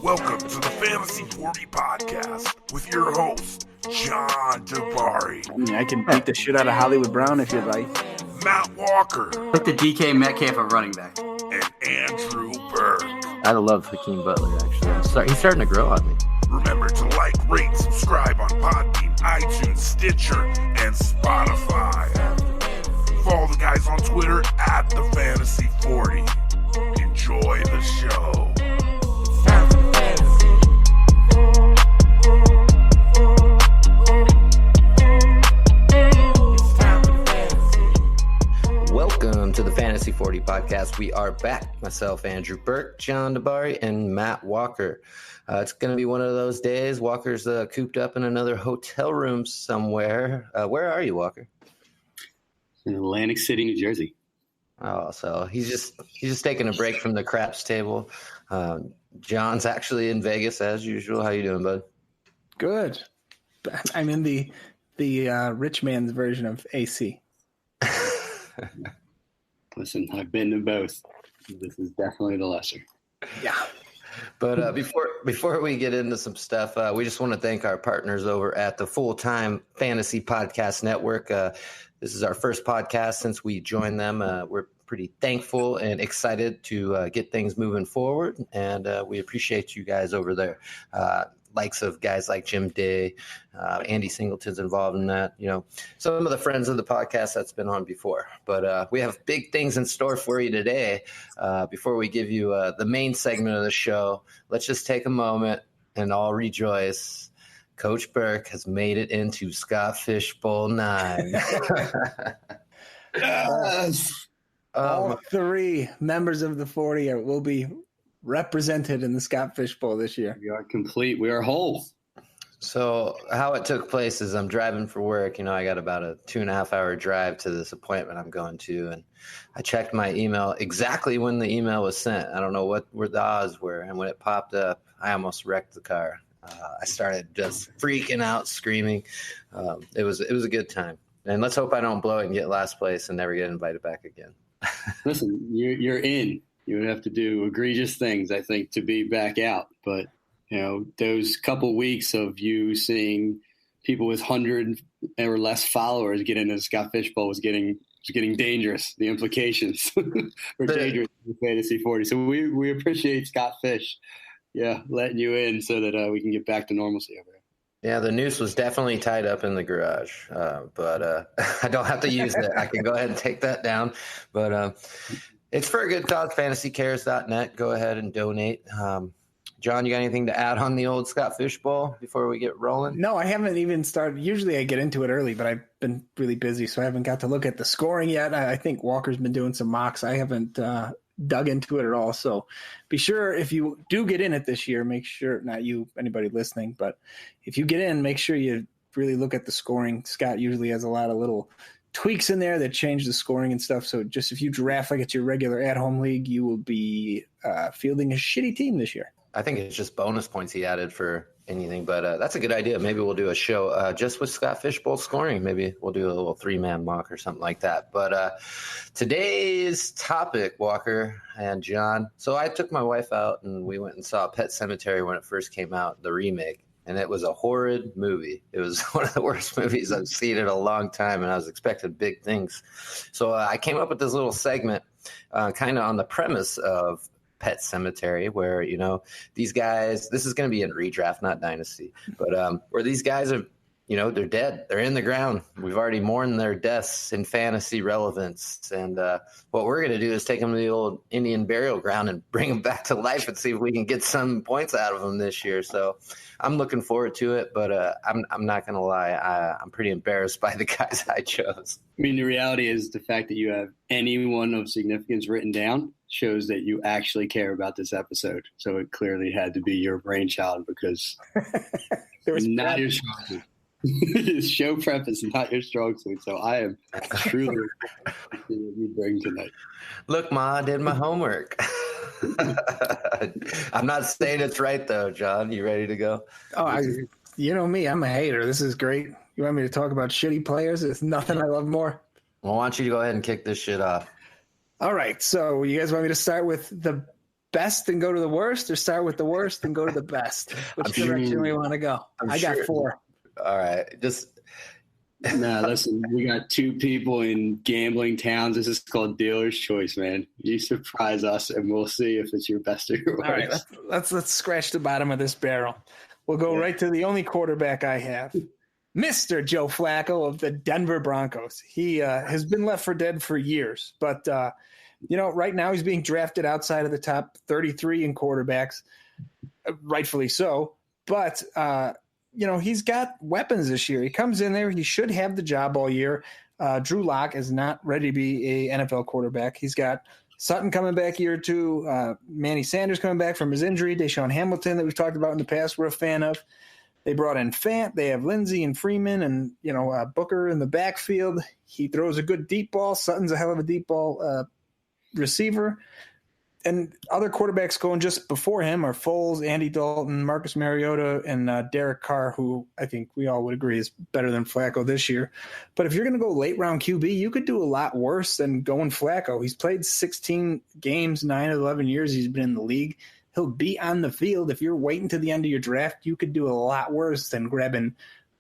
Welcome to the Fantasy 40 Podcast with your host, John Dabari. I mean, I can beat the shit out of Hollywood Brown if you'd like. Matt Walker. Put the DK Metcalf of running back. And Andrew Burke. I love Hakeem Butler, actually. He's starting to grow on me. Remember to like, rate, subscribe on Podbean, iTunes, Stitcher, and Spotify. Follow the guys on Twitter at the Fantasy 40. Enjoy the show. Welcome to the Fantasy 40 Podcast. We are back. Myself, Andrew Burke, John Dabari, and Matt Walker. It's going to be one of those days. Walker's cooped up in another hotel room somewhere. Where are you, Walker? In Atlantic City, New Jersey. Oh, so he's just taking a break from the craps table. John's actually in Vegas as usual. How you doing, bud? Good. I'm in the rich man's version of AC. Listen, I've been to both. This is definitely the lesser. Yeah. But before we get into some stuff, we just want to thank our partners over at the Full-Time Fantasy Podcast Network. This is our first podcast since we joined them. We're pretty thankful and excited to get things moving forward, and we appreciate you guys over there. Likes of guys like Jim Day, Andy Singleton's involved in that. You know, some of the friends of the podcast that's been on before. But we have big things in store for you today. Before we give you the main segment of the show, let's just take a moment and all rejoice. Coach Burke has made it into Scott Fish Bowl 9. Yes. All three members of the 40 will be represented in the Scott Fish Bowl this year. We are complete. We are whole. So how it took place is I'm driving for work. You know, I got about a 2.5-hour drive to this appointment I'm going to, and I checked my email exactly when the email was sent. I don't know where the odds were, and when it popped up, I almost wrecked the car. I started just freaking out, screaming. It was a good time, and let's hope I don't blow it and get last place and never get invited back again. Listen, you're in. You would have to do egregious things, I think, to be back out. But, you know, those couple weeks of you seeing people with 100 or less followers get into the Scott Fish Bowl was getting dangerous. The implications were dangerous in the Fantasy 40. So we appreciate Scott Fish, letting you in so that we can get back to normalcy over here. Yeah, the noose was definitely tied up in the garage, but I don't have to use it. I can go ahead and take that down. But it's for a good cause, fantasycares.net. Go ahead and donate. John, you got anything to add on the old Scott Fish Bowl before we get rolling? No, I haven't even started. Usually I get into it early, but I've been really busy, so I haven't got to look at the scoring yet. I think Walker's been doing some mocks. I haven't dug into it at all. So be sure if you do get in it this year, make sure, not you, anybody listening, but if you get in, make sure you really look at the scoring. Scott usually has a lot of little tweaks in there that change the scoring and stuff. So just if you draft like it's your regular at-home league, you will be fielding a shitty team this year. I think it's just bonus points he added for anything, but that's a good idea. Maybe we'll do a show just with Scott Fish Bowl scoring. Maybe we'll do a little 3-man mock or something like that. But today's topic, Walker and John. So I took my wife out and we went and saw Pet Sematary when it first came out, the remake. And it was a horrid movie. It was one of the worst movies I've seen in a long time, and I was expecting big things. So I came up with this little segment kind of on the premise of Pet Sematary, where, you know, these guys, this is going to be in redraft, not dynasty, but where these guys are, you know, they're dead. They're in the ground. We've already mourned their deaths in fantasy relevance. And what we're going to do is take them to the old Indian burial ground and bring them back to life and see if we can get some points out of them this year. So I'm looking forward to it, but I'm not going to lie. I'm pretty embarrassed by the guys I chose. I mean, the reality is the fact that you have anyone of significance written down shows that you actually care about this episode. So it clearly had to be your brainchild because There was not your strong suit. Show prep is not your strong suit. So I am truly what you bring tonight. Look, Ma, I did my homework. I'm not saying it's right, though, John. You ready to go? Oh, you know me. I'm a hater. This is great. You want me to talk about shitty players? There's nothing I love more. Well, why don't you go ahead and kick this shit off? All right. So you guys want me to start with the best and go to the worst, or start with the worst and go to the best? Which direction we want to go? I got 4. All right. Nah, listen, we got 2 people in gambling towns. This is called dealer's choice, man. You surprise us, and we'll see if it's your best or your worst. All right, let's scratch the bottom of this barrel. We'll go right to the only quarterback I have, Mr. Joe Flacco of the Denver Broncos. He has been left for dead for years, but right now he's being drafted outside of the top 33 in quarterbacks, rightfully so. But he's got weapons this year. He comes in there. He should have the job all year. Drew Lock is not ready to be a NFL quarterback. He's got Sutton coming back year 2. Manny Sanders coming back from his injury. Deshaun Hamilton that we've talked about in the past we're a fan of. They brought in Fant. They have Lindsey and Freeman and, Booker in the backfield. He throws a good deep ball. Sutton's a hell of a deep ball receiver. And other quarterbacks going just before him are Foles, Andy Dalton, Marcus Mariota, and Derek Carr, who I think we all would agree is better than Flacco this year. But if you're going to go late round QB, you could do a lot worse than going Flacco. He's played 16 games, 9 of 11 years he's been in the league. He'll be on the field. If you're waiting to the end of your draft, you could do a lot worse than grabbing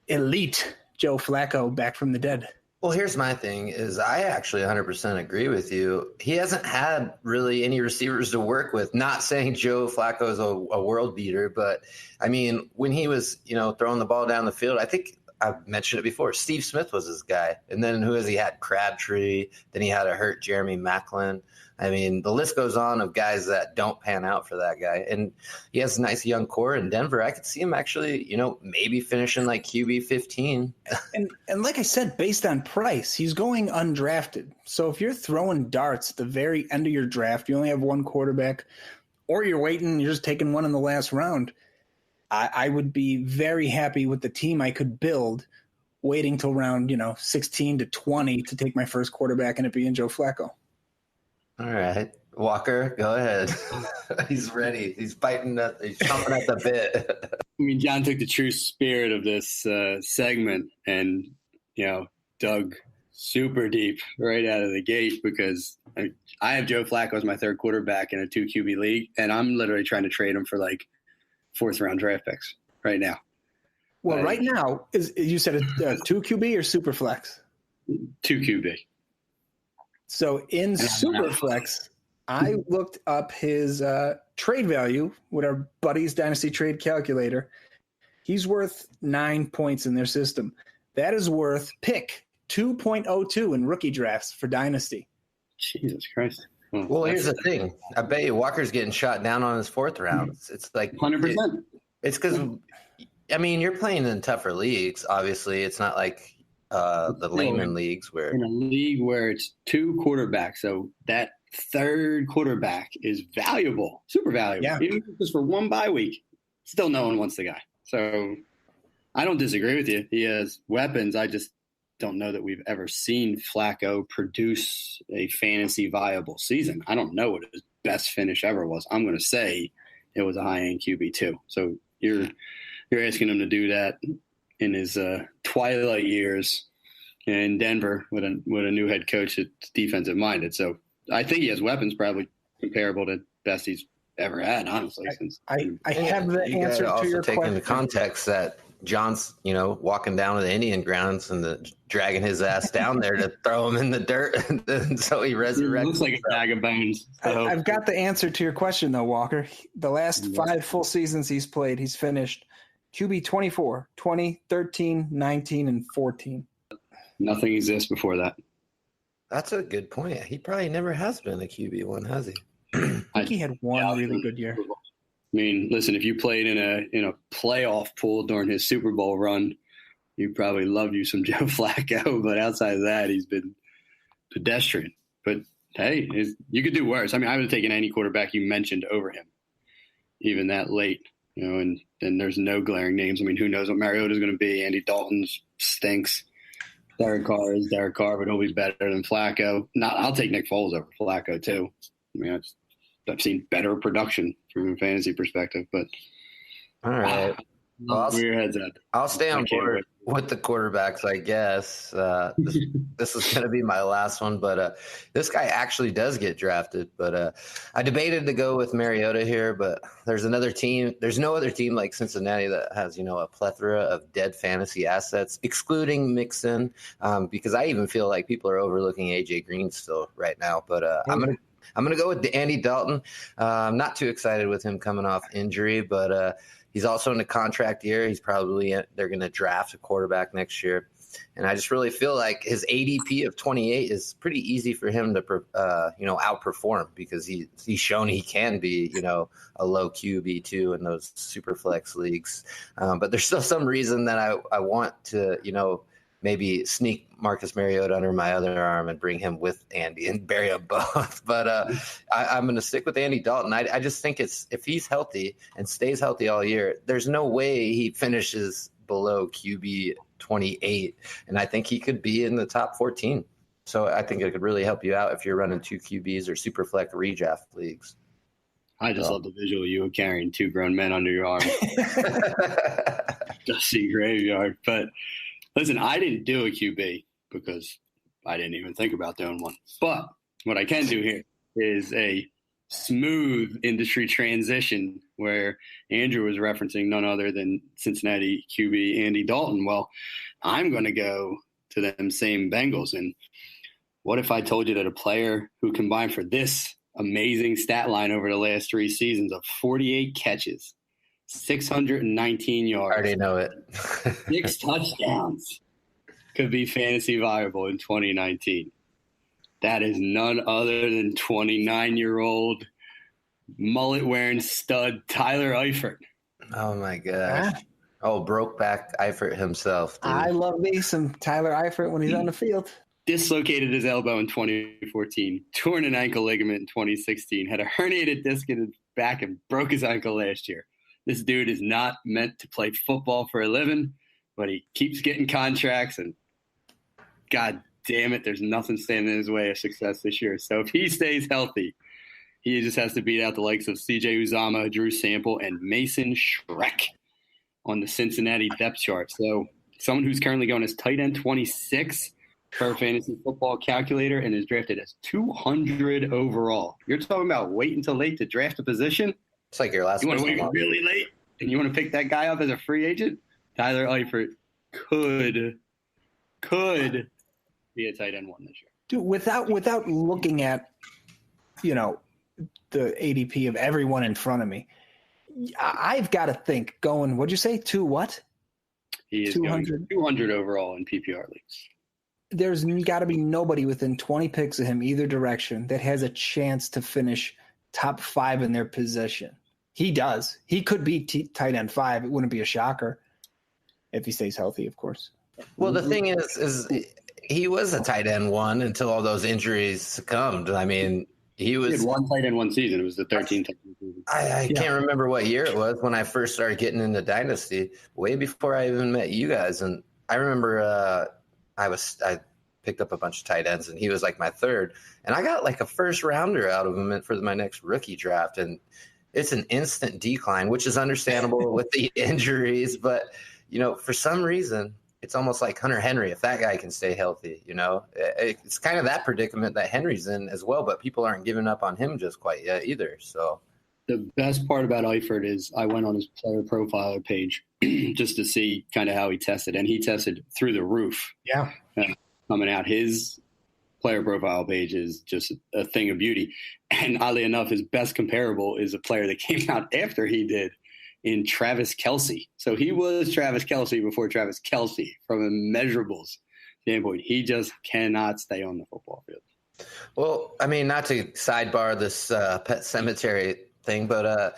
elite Joe Flacco back from the dead. Well, here's my thing is I actually 100% agree with you. He hasn't had really any receivers to work with. Not saying Joe Flacco is a world beater, but I mean, when he was, throwing the ball down the field, I think I've mentioned it before. Steve Smith was his guy. And then who has he had? Crabtree. Then he had a hurt Jeremy Maclin. I mean, the list goes on of guys that don't pan out for that guy. And he has a nice young core in Denver. I could see him actually, maybe finishing like QB 15. And like I said, based on price, he's going undrafted. So if you're throwing darts at the very end of your draft, you only have one quarterback, or you're waiting, you're just taking one in the last round, I would be very happy with the team I could build waiting till round, 16 to 20 to take my first quarterback and it being Joe Flacco. All right. Walker, go ahead. He's ready. He's chomping at the bit. I mean, John took the true spirit of this segment and, dug super deep right out of the gate because I have Joe Flacco as my third quarterback in a 2 QB league, and I'm literally trying to trade him for like 4th round draft picks right now. Well, right now, you said a 2 QB or super flex? 2 QB. So in Superflex, I looked up his trade value with our buddy's Dynasty Trade Calculator. He's worth 9 points in their system. That is worth pick 2.02 in rookie drafts for Dynasty. Jesus Christ. Well, here's the thing. I bet you Walker's getting shot down on his 4th round. It's like 100%. It's because, you're playing in tougher leagues. Obviously, it's not like the layman leagues where in a league where it's 2 quarterbacks, so that third quarterback is valuable, super valuable. Yeah. Even if it's just for one bye week, still no one wants the guy. So I don't disagree with you. He has weapons. I just don't know that we've ever seen Flacco produce a fantasy viable season. I don't know what his best finish ever was. I'm going to say it was a high-end QB2. So you're asking him to do that in his twilight years in Denver with a new head coach that's defensive minded. So I think he has weapons probably comparable to best he's ever had, honestly. I have the answer to your question. Taking the context that John's, walking down to the Indian grounds and dragging his ass down there to throw him in the dirt, and so he resurrects. He looks like a bag of bones. So. I've got the answer to your question, though, Walker. The last 5 full seasons he's played, he's finished QB 24, 20, 13, 19, and 14. Nothing exists before that. That's a good point. He probably never has been a QB1, has he? I think he had one really good year. I mean, listen, if you played in a playoff pool during his Super Bowl run, you probably love you some Joe Flacco. But outside of that, he's been pedestrian. But hey, you could do worse. I mean, I would have taken any quarterback you mentioned over him, even that late. And there's no glaring names. I mean, who knows what Mariota's going to be? Andy Dalton stinks. Derek Carr is Derek Carr, but he'll be better than Flacco. I'll take Nick Foles over Flacco too. I mean, I've seen better production from a fantasy perspective. But all right, Well, Where your head's at. I'll stay on I can't board wait. with the quarterbacks, I guess. This is going to be my last one, but this guy actually does get drafted. But I debated to go with Mariota here, but there's another team. There's no other team like Cincinnati that has, a plethora of dead fantasy assets, excluding Mixon, because I even feel like people are overlooking A.J. Green still right now. But I'm going to go with Andy Dalton. I'm not too excited with him coming off injury, but he's also in a contract year. They're going to draft a quarterback next year. And I just really feel like his ADP of 28 is pretty easy for him to, outperform, because he's shown he can be, a low QB too in those super flex leagues. But there's still some reason that I want to, maybe sneak Marcus Mariota under my other arm and bring him with Andy and bury them both. But I'm going to stick with Andy Dalton. I just think if he's healthy and stays healthy all year, there's no way he finishes below QB 28. And I think he could be in the top 14. So I think it could really help you out if you're running 2 QBs or super flex redraft leagues. I just love the visual of you carrying 2 grown men under your arm. Dusty graveyard. But listen, I didn't do a QB because I didn't even think about doing one. But what I can do here is a smooth industry transition where Andrew was referencing none other than Cincinnati QB Andy Dalton. Well, I'm going to go to them same Bengals. And what if I told you that a player who combined for this amazing stat line over the last 3 seasons of 48 catches, 619 yards. I already know it. 6 touchdowns could be fantasy viable in 2019. That is none other than 29-year-old mullet-wearing stud Tyler Eifert. Oh, my gosh. Oh, Brokeback Eifert himself. Dude. I love me some Tyler Eifert when he's on the field. Dislocated his elbow in 2014, torn an ankle ligament in 2016, had a herniated disc in his back, and broke his ankle last year. This dude is not meant to play football for a living, but he keeps getting contracts, and God damn it, there's nothing standing in his way of success this year. So if he stays healthy, he just has to beat out the likes of C.J. Uzomah, Drew Sample, and Mason Shrek on the Cincinnati depth chart. So someone who's currently going as tight end 26 per fantasy football calculator and is drafted as 200 overall. You're talking about wait until late to draft a position? It's like your last You want to wait really late and you want to pick that guy up as a free agent? Tyler Eifert could be a tight end 1 this year. Dude, without looking at, the ADP of everyone in front of me, I've got to think going, what'd you say? 2 what? He is 200 overall in PPR leagues. There's got to be nobody within 20 picks of him either direction that has a chance to finish top 5 in their position. He does. He could be tight end 5. It wouldn't be a shocker if he stays healthy, of course. Well, the thing is he was a tight end 1 until all those injuries succumbed. I mean, he had 1 tight end 1 season. It was the 13th tight end season. I can't remember what year it was when I first started getting into Dynasty, way before I even met you guys. And I remember I picked up a bunch of tight ends, and he was like my 3rd. And I got like a first rounder out of him for my next rookie draft. And it's an instant decline, which is understandable with the injuries. But, for some reason, it's almost like Hunter Henry. If that guy can stay healthy, it's kind of that predicament that Henry's in as well. But people aren't giving up on him just quite yet either. So the best part about Eifert is I went on his player profiler page just to see kind of how he tested, and he tested through the roof. Yeah. Coming out, his player profile page is just a thing of beauty. And oddly enough, his best comparable is a player that came out after he did in Travis Kelce. So he was Travis Kelce before Travis Kelce from a measurables standpoint. He just cannot stay on the football field. Well, I mean, not to sidebar this Pet Cemetery thing, but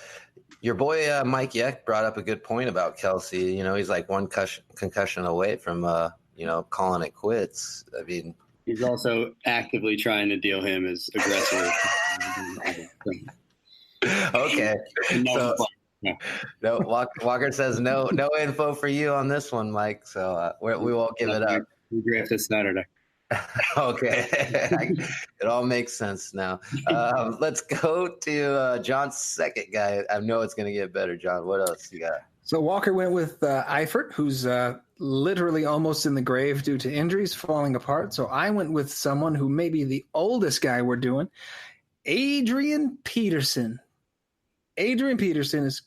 your boy Mike Yeck brought up a good point about Kelce. He's like 1 concussion away from, calling it quits. I mean, he's also actively trying to deal him as aggressive. Okay. No, Walker says no info for you on this one, Mike. So we won't give it up. We draft this Saturday. Okay. It all makes sense now. Let's go to John's second guy. I know it's going to get better, John. What else you got? So Walker went with Eifert, who's literally almost in the grave due to injuries, falling apart. So I went with someone who may be the oldest guy we're doing, Adrian Peterson. Adrian Peterson is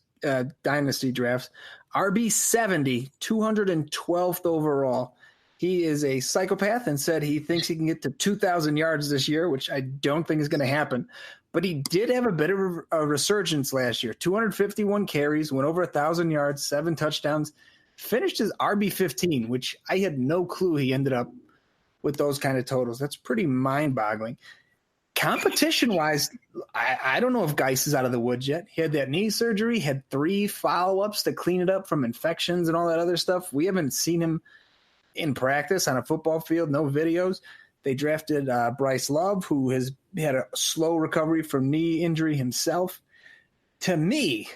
dynasty drafts, RB70, 212th overall. He is a psychopath and said he thinks he can get to 2,000 yards this year, which I don't think is going to happen. But he did have a bit of a resurgence last year. 251 carries, went over 1,000 yards, 7 touchdowns, finished his RB15, which I had no clue he ended up with those kind of totals. That's pretty mind-boggling. Competition-wise, I don't know if Geis is out of the woods yet. He had that knee surgery, had 3 follow-ups to clean it up from infections and all that other stuff. We haven't seen him in practice on a football field, no videos. They drafted Bryce Love, who has had a slow recovery from knee injury himself. To me,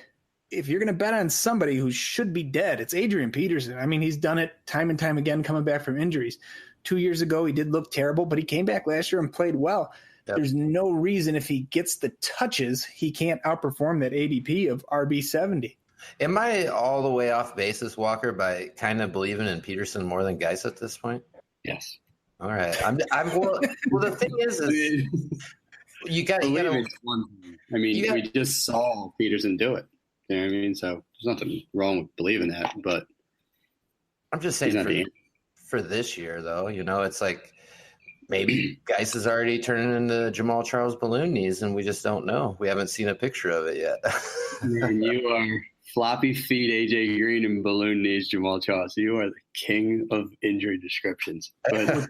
if you're going to bet on somebody who should be dead, it's Adrian Peterson. I mean, he's done it time and time again coming back from injuries. 2 years ago, he did look terrible, but he came back last year and played well. Yep. There's no reason if he gets the touches, he can't outperform that ADP of RB70. Am I all the way off basis, Walker, by kind of believing in Peterson more than Geis at this point? Yes. All right. Well, the thing is you got to. I mean, we just saw Peterson do it. You know what I mean? So there's nothing wrong with believing that, but I'm just saying for this year, though, it's like maybe Geis is already turning into Jamal Charles balloon knees, and we just don't know. We haven't seen a picture of it yet. And you are floppy feet, AJ Green, and balloon knees, Jamal Charles. You are the king of injury descriptions. But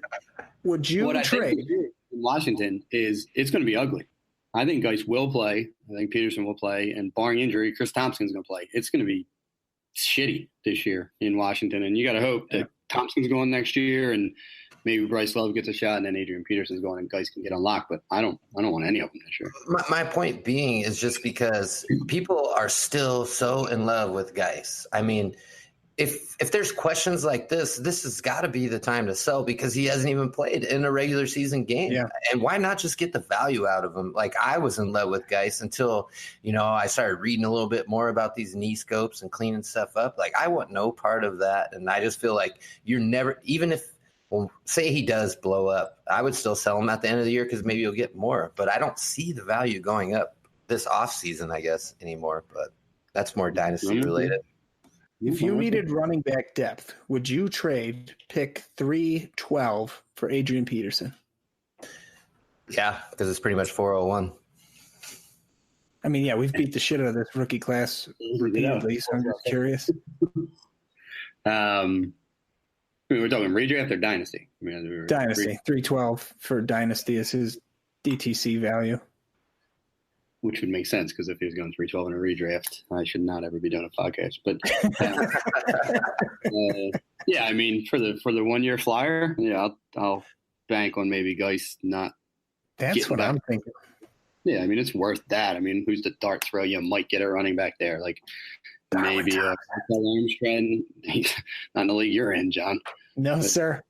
would you trade? In Washington is it's going to be ugly. I think Geis will play. I think Peterson will play, and barring injury, Chris Thompson's going to play. It's going to be shitty this year in Washington, and you got to hope that Thompson's going next year, and maybe Bryce Love gets a shot, and then Adrian Peterson's going, and Geis can get unlocked. But I don't want any of them this year. My point being is just because people are still so in love with Geis. I mean, if there's questions like this has got to be the time to sell because he hasn't even played in a regular season game. Yeah. And why not just get the value out of him? Like I was in love with Geis until, I started reading a little bit more about these knee scopes and cleaning stuff up. Like I want no part of that. And I just feel like you're never, even if, well, say he does blow up, I would still sell him at the end of the year because maybe you'll get more. But I don't see the value going up this offseason, I guess, anymore. But that's more dynasty related. If you needed running back depth, would you trade pick 312 for Adrian Peterson? Yeah, because it's pretty much 401. I mean, yeah, we've beat the shit out of this rookie class repeatedly, so I'm just curious. We're talking redraft or dynasty? Dynasty. 312 for dynasty is his DTC value. Which would make sense because if he was going 312 in a redraft, I should not ever be doing a podcast. But yeah, I mean, for the 1 year flyer, yeah, I'll bank on maybe Geis not. That's what I'm thinking. Yeah, I mean, it's worth that. I mean, who's the dart throw? You might get a running back there, like maybe Armstrong. Not in the league you're in, John. No, sir.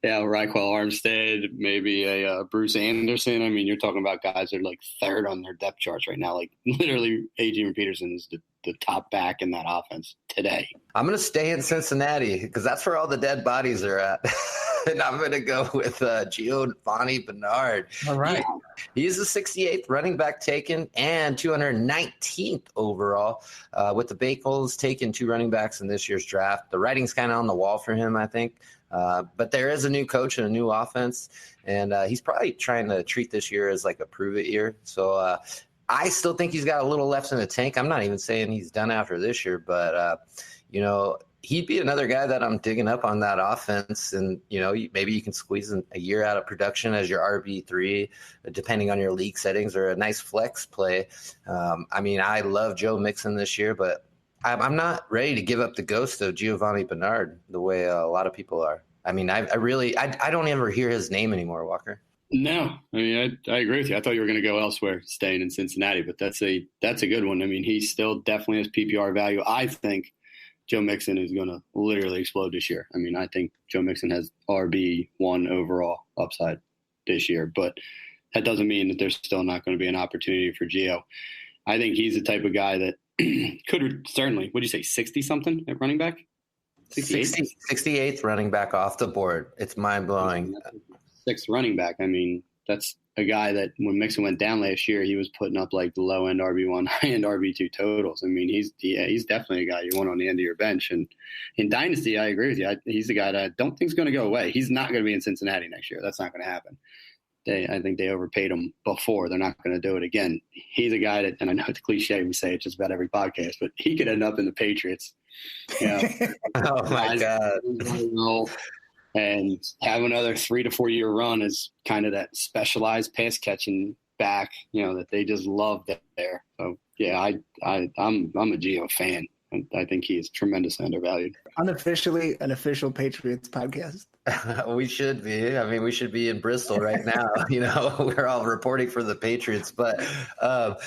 Yeah, Raquel Armstead, maybe a Bruce Anderson. I mean, you're talking about guys that are like third on their depth charts right now. Like literally, Adrian Peterson is the top back in that offense today. I'm going to stay in Cincinnati because that's where all the dead bodies are at. And I'm going to go with Giovanni Bernard. All right. He's the 68th running back taken and 219th overall. With the Bengals taking 2 running backs in this year's draft. The writing's kind of on the wall for him, I think. But there is a new coach and a new offense. And he's probably trying to treat this year as like a prove-it year. So I still think he's got a little left in the tank. I'm not even saying he's done after this year. But, he'd be another guy that I'm digging up on that offense. And, maybe you can squeeze a year out of production as your RB3, depending on your league settings, or a nice flex play. I mean, I love Joe Mixon this year, but I'm not ready to give up the ghost of Giovanni Bernard the way a lot of people are. I mean, I don't ever hear his name anymore, Walker. No, I mean, I agree with you. I thought you were going to go elsewhere, staying in Cincinnati, but that's a good one. I mean, he still definitely has PPR value. I think Joe Mixon is going to literally explode this year. I mean, I think Joe Mixon has RB1 overall upside this year, but that doesn't mean that there's still not going to be an opportunity for Gio. I think he's the type of guy that could certainly. What do you say? 60 something at running back. 68th running back off the board. It's mind blowing. Sixth running back. I mean, that's a guy that when Mixon went down last year, he was putting up like the low end RB1, high end RB2 totals. I mean, he's definitely a guy you want on the end of your bench. And in Dynasty, I agree with you. He's the guy that I don't think is going to go away. He's not going to be in Cincinnati next year. That's not going to happen. I think they overpaid him before. They're not going to do it again. He's a guy that, and I know it's cliche, we say it just about every podcast, but he could end up in the Patriots. You know, oh my God. And have another 3 to 4 year run as kind of that specialized pass catching back, you know, that they just love there. So yeah, I'm a Gio fan. I think he is tremendously undervalued. Unofficially an official Patriots podcast. We should be. I mean, we should be in Bristol right now. You know, we're all reporting for the Patriots. But I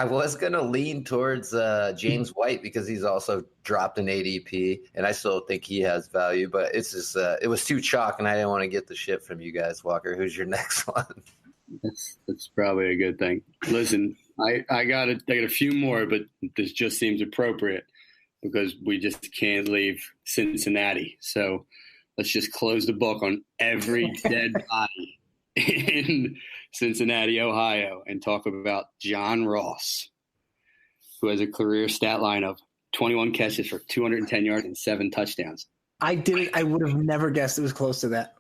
was going to lean towards James White because he's also dropped an ADP, and I still think he has value. But it's just it was too chalk, and I didn't want to get the shit from you guys. Walker, who's your next one? That's probably a good thing. Listen, I got a few more, but this just seems appropriate because we just can't leave Cincinnati. So let's just close the book on every dead body in Cincinnati, Ohio, and talk about John Ross, who has a career stat line of 21 catches for 210 yards and 7 touchdowns. I would have never guessed it was close to that.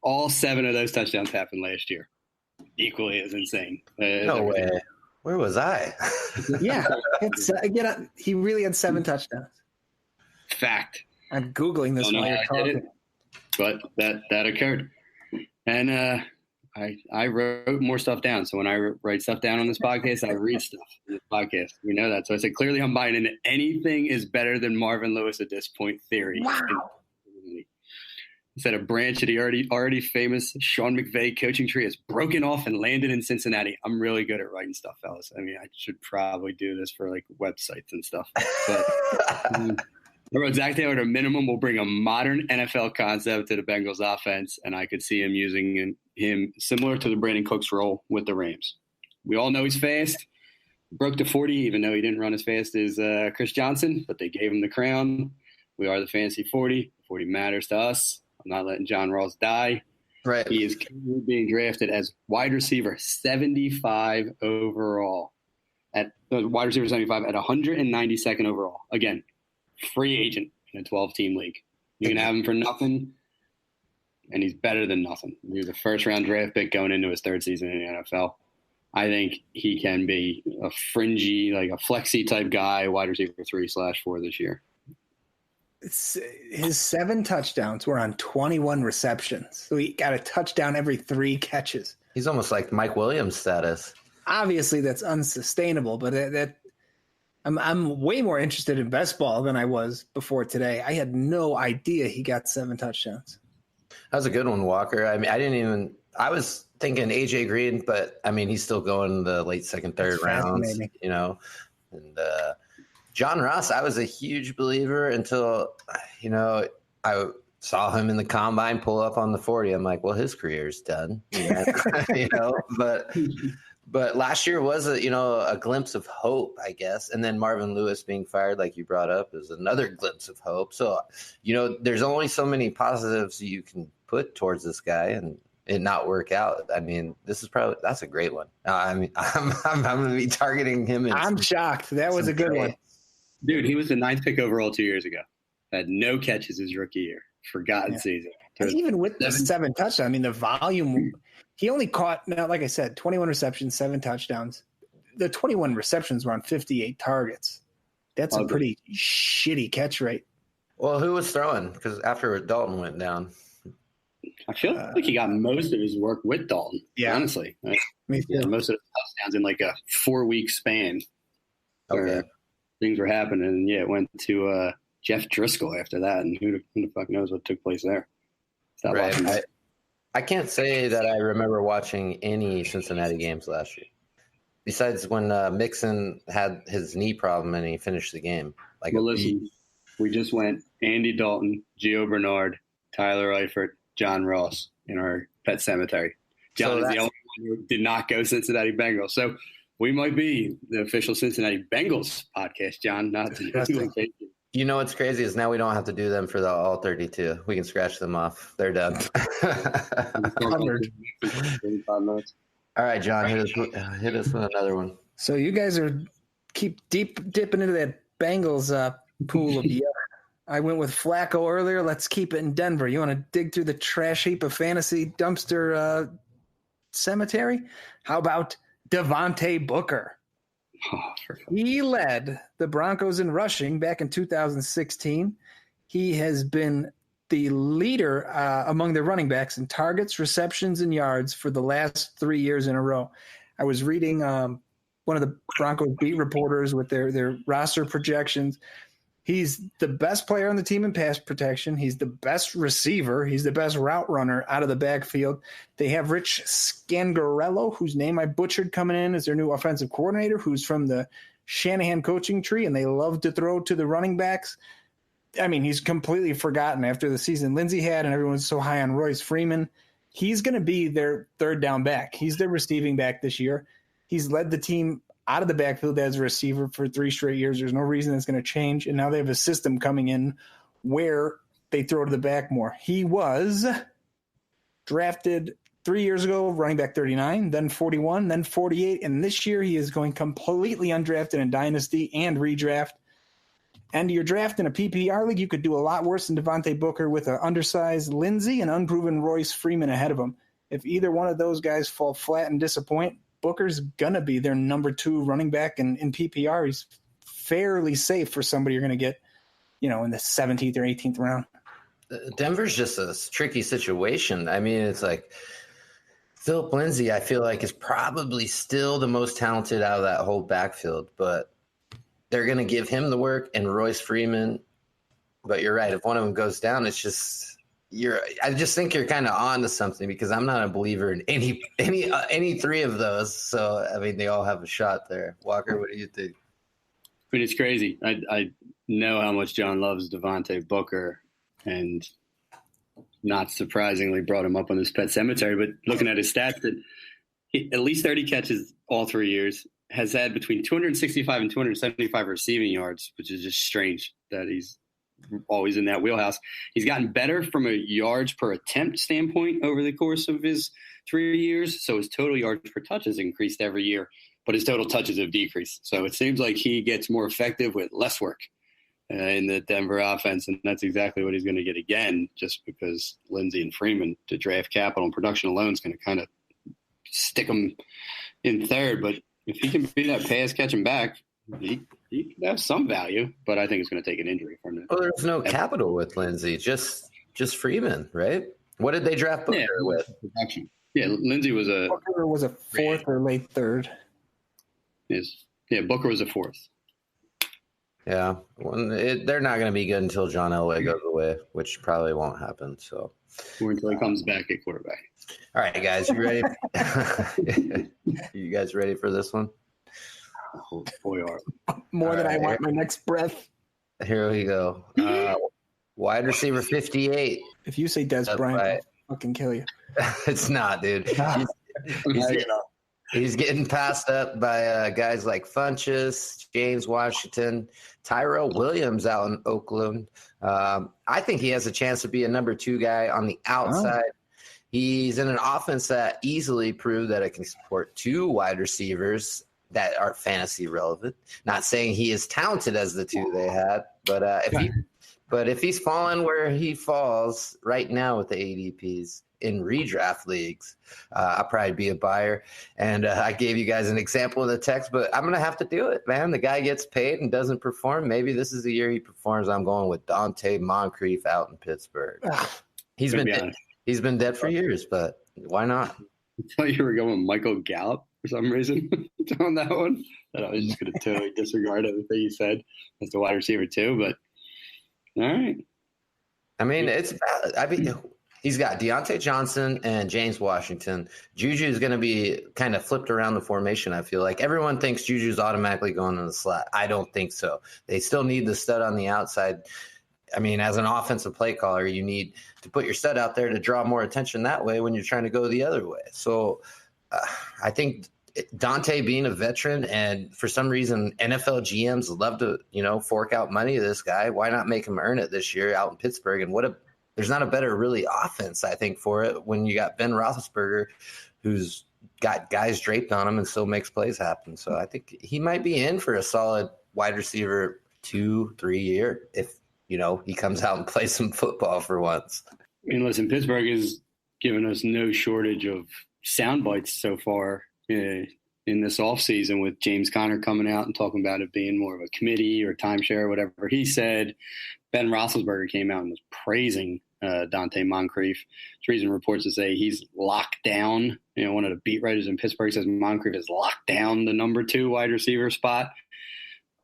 All 7 of those touchdowns happened last year. Equally as insane. No way. Where was I? Yeah. He really had 7 touchdowns. Fact. I'm Googling this while you're talking. But that occurred. And I wrote more stuff down. So when I write stuff down on this podcast, I read stuff in this podcast. You know that. So I said, clearly I'm buying into anything is better than Marvin Lewis at this point theory. Wow. He said a branch of the already famous Sean McVay coaching tree has broken off and landed in Cincinnati. I'm really good at writing stuff, fellas. I mean, I should probably do this for like websites and stuff. But I wrote Zach Taylor at a minimum will bring a modern NFL concept to the Bengals offense, and I could see him using him similar to the Brandon Cooks role with the Rams. We all know he's fast. Broke to 40, even though he didn't run as fast as Chris Johnson, but they gave him the crown. We are the fantasy 40. 40 matters to us. I'm not letting John Ross die. Right. He is currently being drafted as wide receiver 75 overall. At wide receiver 75 at 192nd overall. Again, free agent in a 12-team league. You can have him for nothing, and he's better than nothing. He was a first-round draft pick going into his 3rd season in the NFL. I think he can be a fringy, like a flexy type guy, wide receiver 3/4 this year. His 7 touchdowns were on 21 receptions. So he got a touchdown every 3 catches. He's almost like Mike Williams status. Obviously, that's unsustainable, but I'm way more interested in best ball than I was before today. I had no idea he got 7 touchdowns. That was a good one, Walker. I mean, I was thinking AJ Green, but I mean, he's still going in the late 2nd, 3rd rounds, you know, and John Ross, I was a huge believer until, you know, I saw him in the combine pull up on the 40. I'm like, well, his career's done, you know, but last year was a glimpse of hope, I guess. And then Marvin Lewis being fired, like you brought up, is another glimpse of hope. So, you know, there's only so many positives you can put towards this guy and it not work out. I mean, that's a great one. I mean, I'm going to be targeting him. I'm shocked. That was a good one. Dude, he was the 9th pick overall 2 years ago. Had no catches his rookie year. Forgotten season. And even with the 7 touchdowns, I mean, the volume, he only caught, now, like I said, 21 receptions, 7 touchdowns. The 21 receptions were on 58 targets. That's a pretty shitty catch rate. Well, who was throwing? Because after Dalton went down. I feel like he got most of his work with Dalton, honestly. Me too. Most of the touchdowns in like a 4-week span. Okay. Things were happening, and it went to Jeff Driscoll after that, and who the fuck knows what took place there. Right. I can't say that I remember watching any Cincinnati games last year, besides when Mixon had his knee problem and he finished the game. Listen, we just went Andy Dalton, Gio Bernard, Tyler Eifert, John Ross in our pet cemetery. John is the only one who did not go Cincinnati Bengals. So we might be the official Cincinnati Bengals podcast, John, not the New England Patriots. You know what's crazy is now we don't have to do them for the all 32. We can scratch them off. They're done. 100. All right, John, hit us with another one. So you guys keep dipping into that Bengals pool of yeah. I went with Flacco earlier. Let's keep it in Denver. You want to dig through the trash heap of fantasy dumpster cemetery? How about Devontae Booker? He led the Broncos in rushing back in 2016. He has been the leader among the running backs in targets, receptions, and yards for the last 3 years in a row. I was reading one of the Broncos beat reporters with their roster projections. He's the best player on the team in pass protection. He's the best receiver. He's the best route runner out of the backfield. They have Rich Scangarello, whose name I butchered, coming in as their new offensive coordinator, who's from the Shanahan coaching tree, and they love to throw to the running backs. I mean, he's completely forgotten after the season Lindsey had, and everyone's so high on Royce Freeman. He's going to be their third down back. He's their receiving back this year. He's led the team out of the backfield as a receiver for 3 straight years. There's no reason that's going to change. And now they have a system coming in where they throw to the back more. He was drafted 3 years ago, running back 39, then 41, then 48. And this year he is going completely undrafted in Dynasty and redraft. And your draft in a PPR league, you could do a lot worse than Devontae Booker with an undersized Lindsey and unproven Royce Freeman ahead of him. If either one of those guys fall flat and disappoint, Booker's going to be their number 2 running back, and in PPR, he's fairly safe for somebody you're going to get, in the 17th or 18th round. Denver's just a tricky situation. I mean, it's like Philip Lindsay, I feel like, is probably still the most talented out of that whole backfield, but they're going to give him the work and Royce Freeman. But you're right. If one of them goes down, it's just I just think you're kind of on to something, because I'm not a believer in any 3 of those. So, I mean, they all have a shot there. Walker, what do you think? I mean, it's crazy. I know how much John loves Devontae Booker, and not surprisingly brought him up on this pet cemetery. But looking at his stats, that at least 30 catches all 3 years, has had between 265 and 275 receiving yards, which is just strange that he's always in that wheelhouse. He's gotten better from a yards per attempt standpoint over the course of his 3 years. So his total yards per touch has increased every year, but his total touches have decreased. So it seems like he gets more effective with less work in the Denver offense. And that's exactly what he's going to get again, just because Lindsey and Freeman, to draft capital and production alone, is going to kind of stick him in third. But if he can be that pass catching back, he could have some value, but I think it's going to take an injury from him. Well, there's no capital with Lindsey, just Freeman, right? What did they draft Booker with? Production. Yeah, Lindsey was Booker was a 4th or late 3rd. Yes, yeah, Booker was a 4th. Yeah, they're not going to be good until John Elway goes away, which probably won't happen. So, or until he comes back at quarterback. All right, guys, you ready? You guys ready for this one? Oh, boy, more than I want my next breath. Here we go. Wide receiver 58. If you say Des Bryant, I'll fucking kill you. It's not, dude. He's getting passed up by guys like Funchess, James Washington, Tyrell Williams out in Oakland. I think he has a chance to be a number 2 guy on the outside. Oh. He's in an offense that easily proved that it can support 2 wide receivers that are fantasy relevant. Not saying he is talented as the 2 they had, but if he's falling where he falls right now with the ADPs in redraft leagues, I'll probably be a buyer. And I gave you guys an example in the text, but I'm going to have to do it, man. The guy gets paid and doesn't perform. Maybe this is the year he performs. I'm going with Dante Moncrief out in Pittsburgh. He's been dead for years, but why not? I thought you were going Michael Gallup for some reason on that one. That I was just going to totally disregard everything you said as the wide receiver too. But all right. I mean, it's valid. I mean, he's got Deontay Johnson and James Washington. Juju is going to be kind of flipped around the formation. I feel like everyone thinks Juju's automatically going in the slot. I don't think so. They still need the stud on the outside. I mean, as an offensive play caller, you need to put your stud out there to draw more attention that way when you're trying to go the other way. So I think Dante being a veteran, and for some reason NFL GMs love to, fork out money to this guy. Why not make him earn it this year out in Pittsburgh? And there's not a better really offense, I think, for it when you got Ben Roethlisberger, who's got guys draped on him and still makes plays happen. So I think he might be in for a solid wide receiver 2-3 year if, he comes out and plays some football for once. I mean, listen, Pittsburgh has given us no shortage of sound bites so far in this offseason, with James Conner coming out and talking about it being more of a committee or timeshare or whatever he said. Ben Roethlisberger came out and was praising Dante Moncrief. Treason reports to say he's locked down. One of the beat writers in Pittsburgh says Moncrief has locked down the number 2 wide receiver spot,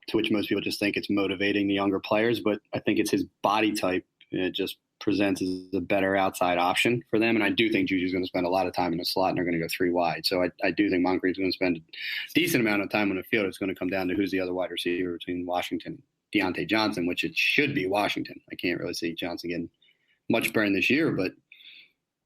to which most people just think it's motivating the younger players. But I think it's his body type. It just presents as a better outside option for them. And I do think Juju's going to spend a lot of time in the slot, and they're going to go 3 wide. So I do think Moncrief's going to spend a decent amount of time on the field. It's going to come down to who's the other wide receiver between Washington and Deontay Johnson, which it should be Washington. I can't really see Johnson getting much burn this year, but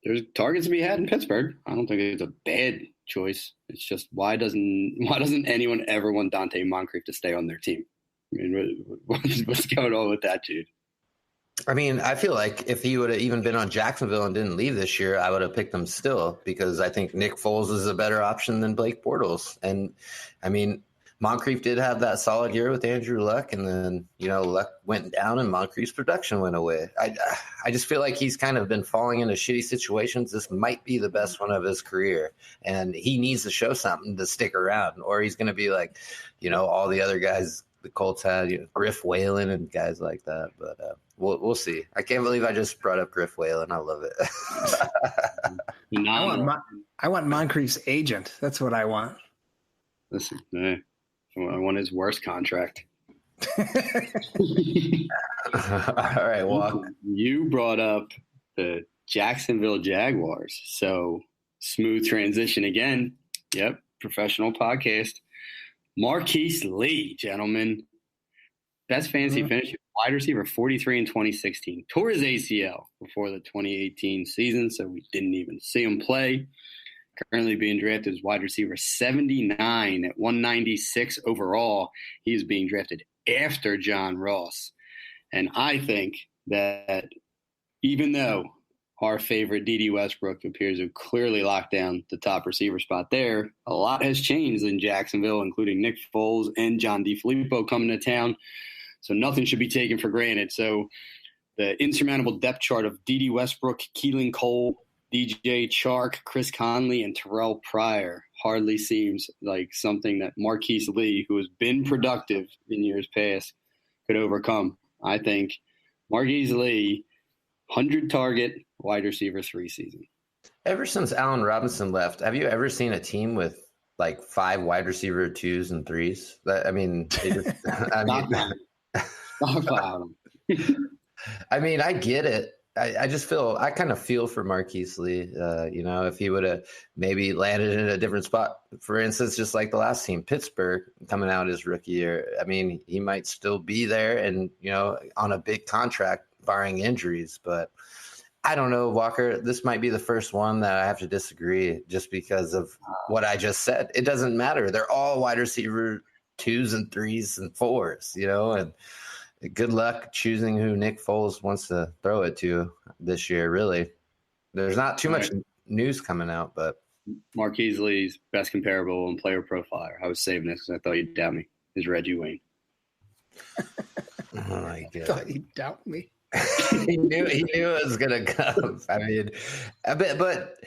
there's targets to be had in Pittsburgh. I don't think it's a bad choice. It's just why doesn't anyone ever want Dante Moncrief to stay on their team? I mean, what's going on with that, dude? I mean, I feel like if he would have even been on Jacksonville and didn't leave this year, I would have picked him still, because I think Nick Foles is a better option than Blake Bortles. And I mean, Moncrief did have that solid year with Andrew Luck, and then, Luck went down and Moncrief's production went away. I just feel like he's kind of been falling into shitty situations. This might be the best one of his career, and he needs to show something to stick around, or he's going to be like, all the other guys the Colts had, Griff Whalen and guys like that. But we'll see. I can't believe I just brought up Griff Whalen. I love it. I want Moncrief's agent. That's what I want. Listen, I want his worst contract. All right, well, you brought up the Jacksonville Jaguars. So smooth transition again. Yep, professional podcast. Marquise Lee, gentlemen. Best fantasy finish, wide receiver 43 in 2016. Tore his ACL before the 2018 season, so we didn't even see him play. Currently being drafted as wide receiver 79 at 196 overall. He is being drafted after John Ross. And I think that even though our favorite D.D. Westbrook appears to have clearly locked down the top receiver spot there, a lot has changed in Jacksonville, including Nick Foles and John DeFilippo coming to town. So nothing should be taken for granted. So the insurmountable depth chart of D.D. Westbrook, Keelan Cole, DJ Chark, Chris Conley, and Terrell Pryor hardly seems like something that Marquise Lee, who has been productive in years past, could overcome. I think Marquise Lee, 100-target wide receiver 3 season. Ever since Allen Robinson left, have you ever seen a team with like 5 wide receiver 2s and 3s? I mean, I get it. I kind of feel for Marquise Lee. If he would have maybe landed in a different spot, for instance, just like the last team, Pittsburgh, coming out his rookie year, I mean, he might still be there and, on a big contract, barring injuries. But I don't know, Walker, this might be the first one that I have to disagree just because of what I just said. It doesn't matter. They're all wide receiver 2s and 3s and 4s, and good luck choosing who Nick Foles wants to throw it to this year, really. There's not too much news coming out, but Marquise Lee's best comparable and player profiler. I was saving this because I thought you'd doubt me. Is Reggie Wayne. Oh my God. I thought you'd doubt me. he knew it was gonna come. I mean, but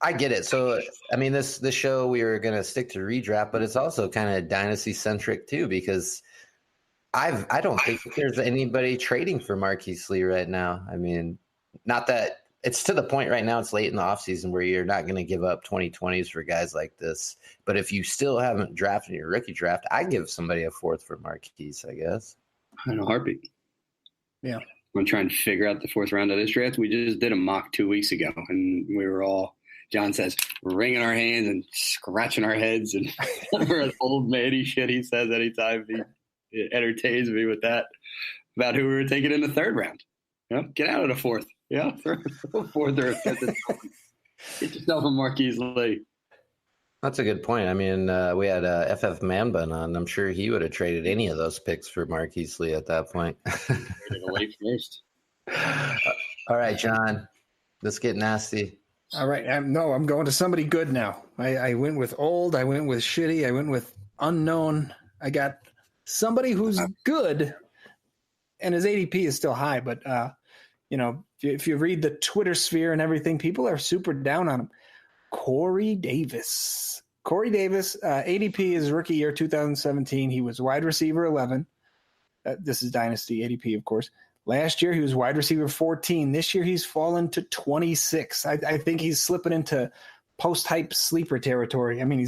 I get it. So I mean, this show we were gonna stick to redraft, but it's also kind of dynasty centric too, because I don't think there's anybody trading for Marquise Lee right now. I mean, not that it's to the point right now, it's late in the offseason where you're not going to give up 2020s for guys like this. But if you still haven't drafted your rookie draft, I'd give somebody a 4th for Marquise, I guess. In a heartbeat. Yeah. I'm trying to figure out the 4th round of this draft. We just did a mock 2 weeks ago, and we were all, John says, wringing our hands and scratching our heads. And we're an old manny shit he says anytime he entertains me with that about who we were taking in the 3rd round. Get out of the 4th. Yeah, 4th or 5th. Get yourself a Marquise Lee. That's a good point. I mean, we had FF Manbun on. I'm sure he would have traded any of those picks for Marquise Lee at that point. Traded away first. All right, John, let's get nasty. All right. I'm going to somebody good now. I went with old. I went with shitty. I went with unknown. I got somebody who's good, and his ADP is still high. But, if you read the Twitter sphere and everything, people are super down on him. Corey Davis. ADP is rookie year 2017. He was wide receiver 11. This is Dynasty ADP, of course. Last year, he was wide receiver 14. This year, he's fallen to 26. I think he's slipping into post-hype sleeper territory. I mean,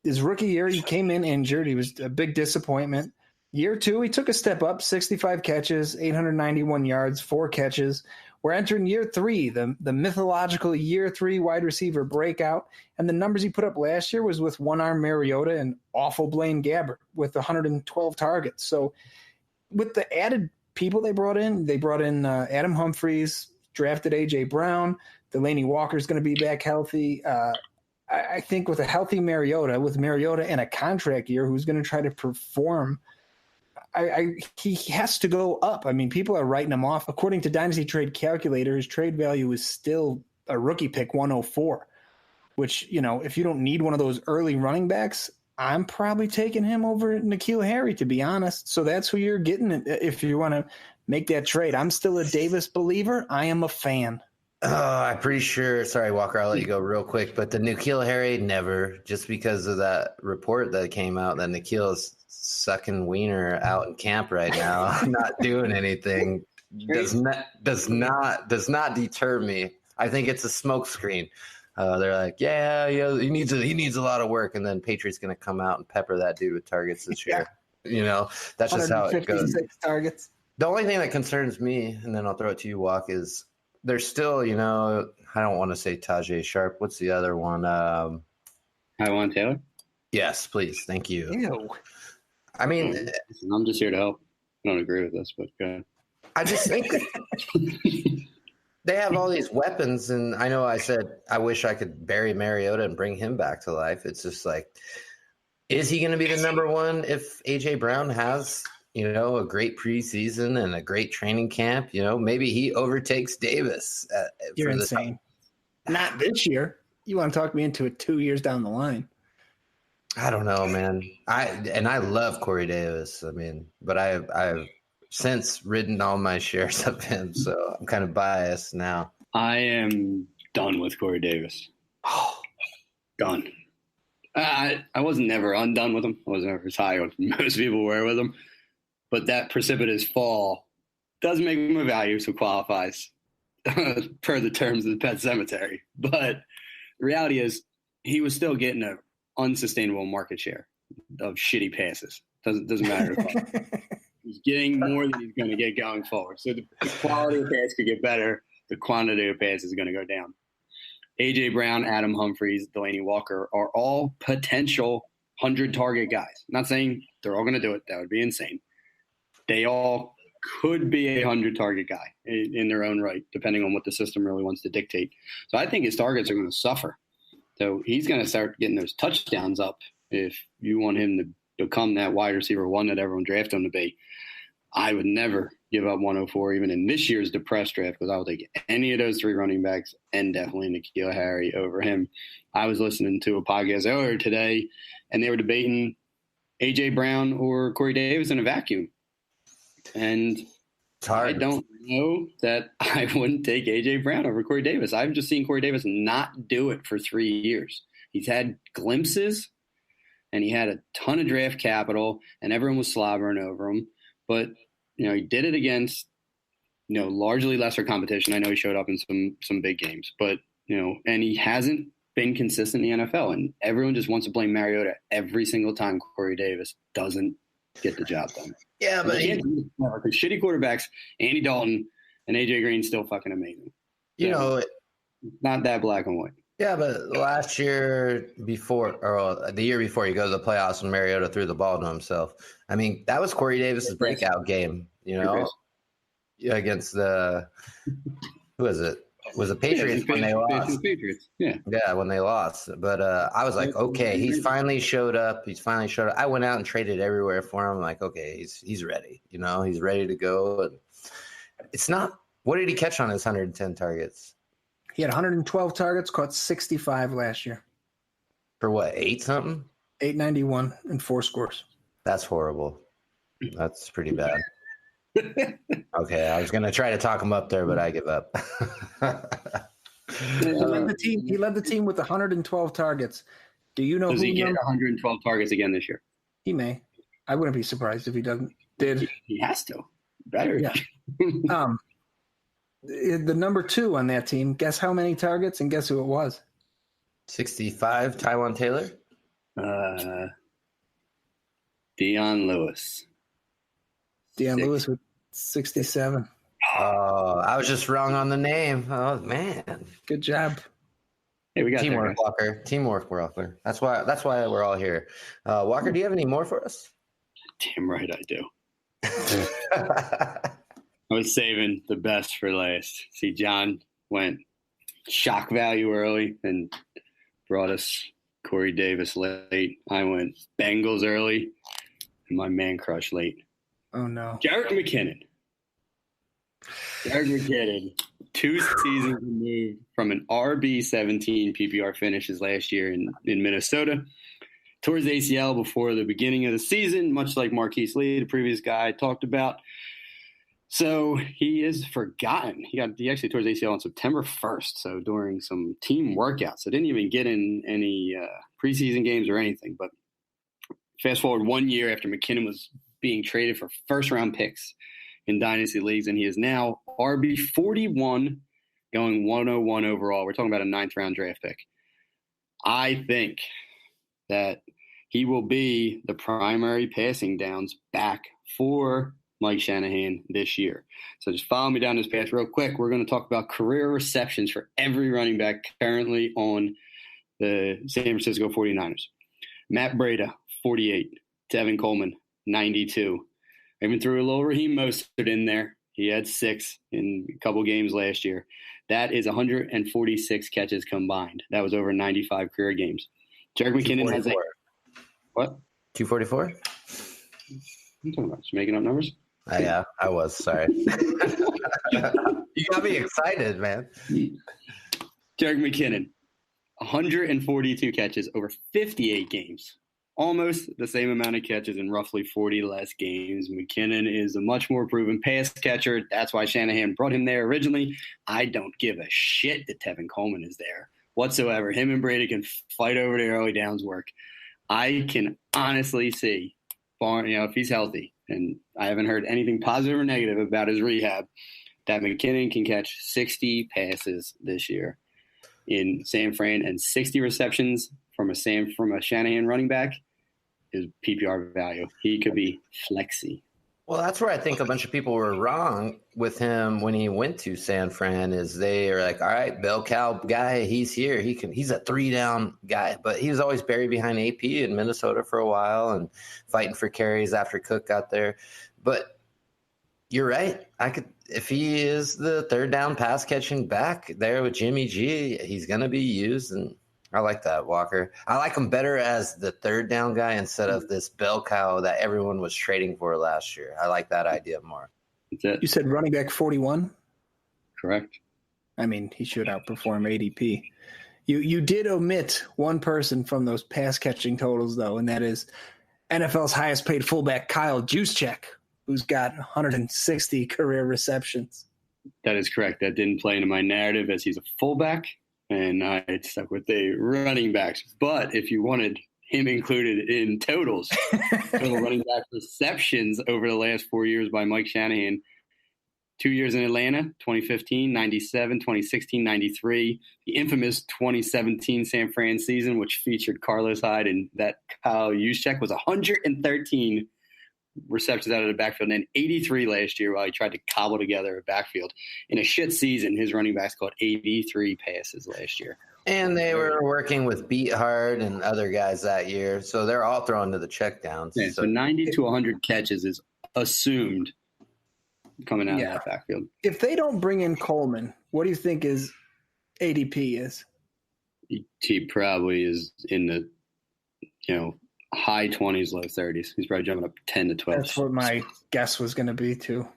his rookie year, he came in injured. He was a big disappointment. Year 2, he took a step up, 65 catches, 891 yards, 4 catches. We're entering year 3, the mythological year 3 wide receiver breakout. And the numbers he put up last year was with one-arm Mariota and awful Blaine Gabbert with 112 targets. So with the added people they brought in Adam Humphries, drafted A.J. Brown. Delaney Walker's going to be back healthy. I think with a healthy Mariota and a contract year who's going to try to perform, he has to go up. I mean, people are writing him off. According to Dynasty Trade Calculator, his trade value is still a rookie pick 104, which, if you don't need one of those early running backs, I'm probably taking him over N'Keal Harry, to be honest. So that's who you're getting if you want to make that trade. I'm still a Davis believer. I am a fan. I'm pretty sure. Sorry, Walker, I'll let you go real quick. But the N'Keal Harry, never. Just because of that report that came out that N'Keal is sucking wiener out in camp right now, not doing anything, does not deter me. I think it's a smokescreen. They're like, yeah, he needs a lot of work, and then Patriot's going to come out and pepper that dude with targets this year. That's just how it goes. 156 targets. The only thing that concerns me, and then I'll throw it to you, Walk, is there's still, I don't want to say Tajay Sharp. What's the other one? Tyrod Taylor? Yes, please. Thank you. Ew. I mean, I'm just here to help. I don't agree with this, but go ahead. I just think they have all these weapons, and I know I said I wish I could bury Mariota and bring him back to life. It's just like, is he going to be the number one if A.J. Brown has, a great preseason and a great training camp? Maybe he overtakes Davis. You're insane. Not this year. You want to talk me into it 2 years down the line? I don't know, man. I love Corey Davis. I mean, but I've since ridden all my shares of him, so I'm kind of biased now. I am done with Corey Davis. Done. I wasn't never undone with him. I wasn't ever as high as most people were with him. But that precipitous fall does make him a value, so qualifies per the terms of the Pet Cemetery. But the reality is he was still getting an unsustainable market share of shitty passes. Doesn't matter. He's getting more than he's going to get going forward. So the quality of pass could get better. The quantity of pass is going to go down. A.J. Brown, Adam Humphries, Delaney Walker are all potential 100-target guys. I'm not saying they're all going to do it. That would be insane. They all could be a 100-target guy in their own right, depending on what the system really wants to dictate. So I think his targets are going to suffer. So he's going to start getting those touchdowns up if you want him to become that wide receiver one that everyone drafted him to be. I would never give up 104 even in this year's depressed draft because I will take any of those 3 running backs and definitely N'Keal Harry over him. I was listening to a podcast earlier today, and they were debating A.J. Brown or Corey Davis in a vacuum. And I don't know that I wouldn't take A.J. Brown over Corey Davis. I've just seen Corey Davis not do it for 3 years. He's had glimpses, and he had a ton of draft capital, and everyone was slobbering over him. But, he did it against, largely lesser competition. I know he showed up in some big games. But, and he hasn't been consistent in the NFL. And everyone just wants to blame Mariota every single time Corey Davis doesn't get the job done. Yeah, but the shitty quarterbacks, Andy Dalton and AJ Green, still fucking amazing. Not that black and white. Yeah, but last year the year before, he goes to the playoffs and Mariota threw the ball to himself. I mean, that was Corey Davis's breakout game, against who is it? was the Patriots when they lost. Patriots. Yeah. Yeah, when they lost. But I was like, okay, he's finally showed up. I went out and traded everywhere for him. I'm like, okay, he's ready. He's ready to go. And it's not. What did he catch on his 110 targets? He had 112 targets, caught 65 last year. For what, 8-something? 891 and 4 scores. That's horrible. That's pretty bad. Okay, I was going to try to talk him up there, but I give up. He led the team with 112 targets. Do you know Does who he get 112 targets again this year? He may. I wouldn't be surprised if he doesn't. He has to. Better. Yeah. The number 2 on that team, guess how many targets and guess who it was? 65, Tyrod Taylor? Dion Lewis. Lewis with 67. Oh, I was just wrong on the name. Oh, man. Good job. Hey, we got teamwork, Walker. Teamwork, Walker. That's why we're all here. Walker, do you have any more for us? Damn right I do. I was saving the best for last. See, John went shock value early and brought us Corey Davis late. I went Bengals early and my man crush late. Oh, no. Jerick McKinnon. 2 seasons removed from an RB17 PPR finishes last year in Minnesota. Towards ACL before the beginning of the season, much like Marquise Lee, the previous guy I talked about. So he is forgotten. He actually tore his ACL on September 1st, so during some team workouts. So didn't even get in any preseason games or anything. But fast forward 1 year after McKinnon was being traded for first-round picks in dynasty leagues, and he is now RB41, going 101 overall. We're talking about a 9th-round draft pick. I think that he will be the primary passing downs back for Mike Shanahan this year. So just follow me down this path real quick. We're going to talk about career receptions for every running back currently on the San Francisco 49ers. Matt Breida, 48. Tevin Coleman, 92. I even threw a little Raheem Mostert in there. He had 6 in a couple games last year. That is 146 catches combined. That was over 95 career games. Jerick McKinnon has what? 244? I'm talking about just making up numbers. Yeah, I was. Sorry. You got me excited, man. Jerick McKinnon, 142 catches over 58 games. Almost the same amount of catches in roughly 40 less games. McKinnon is a much more proven pass catcher. That's why Shanahan brought him there originally. I don't give a shit that Tevin Coleman is there whatsoever. Him and Brady can fight over the early downs work. I can honestly see, if he's healthy, and I haven't heard anything positive or negative about his rehab, that McKinnon can catch 60 passes this year in San Fran, and 60 receptions from a Shanahan running back is PPR value. He could be flexy. Well, that's where I think a bunch of people were wrong with him when he went to San Fran. Is they are like, all right, bell cow guy, he's here. He's a 3-down guy, but he was always buried behind AP in Minnesota for a while and fighting for carries after Cook got there. But you're right. If he is the 3rd-down pass catching back there with Jimmy G, he's going to be used, and I like that, Walker. I like him better as the 3rd-down guy instead of this bell cow that everyone was trading for last year. I like that idea more. You said running back 41? Correct. I mean, he should outperform ADP. You did omit one person from those pass-catching totals, though, and that is NFL's highest-paid fullback, Kyle Juszczyk, who's got 160 career receptions. That is correct. That didn't play into my narrative as he's a fullback, and I stuck with the running backs. But if you wanted him included in totals, total running back receptions over the last 4 years by Mike Shanahan, 2 years in Atlanta, 2015, 97, 2016, 93. The infamous 2017 San Fran season, which featured Carlos Hyde and that Kyle Juszczyk, was 113 receptions out of the backfield, and then 83 last year while he tried to cobble together a backfield. In a shit season, his running backs caught 83 passes last year. And they were working with Beat Hard and other guys that year, so they're all thrown to the checkdowns. Yeah, so 90 to 100 catches is assumed coming out of that backfield. If they don't bring in Coleman, what do you think his ADP is? He probably is in the, high 20s, low 30s. He's probably jumping up 10 to 12. That's what my guess was going to be too.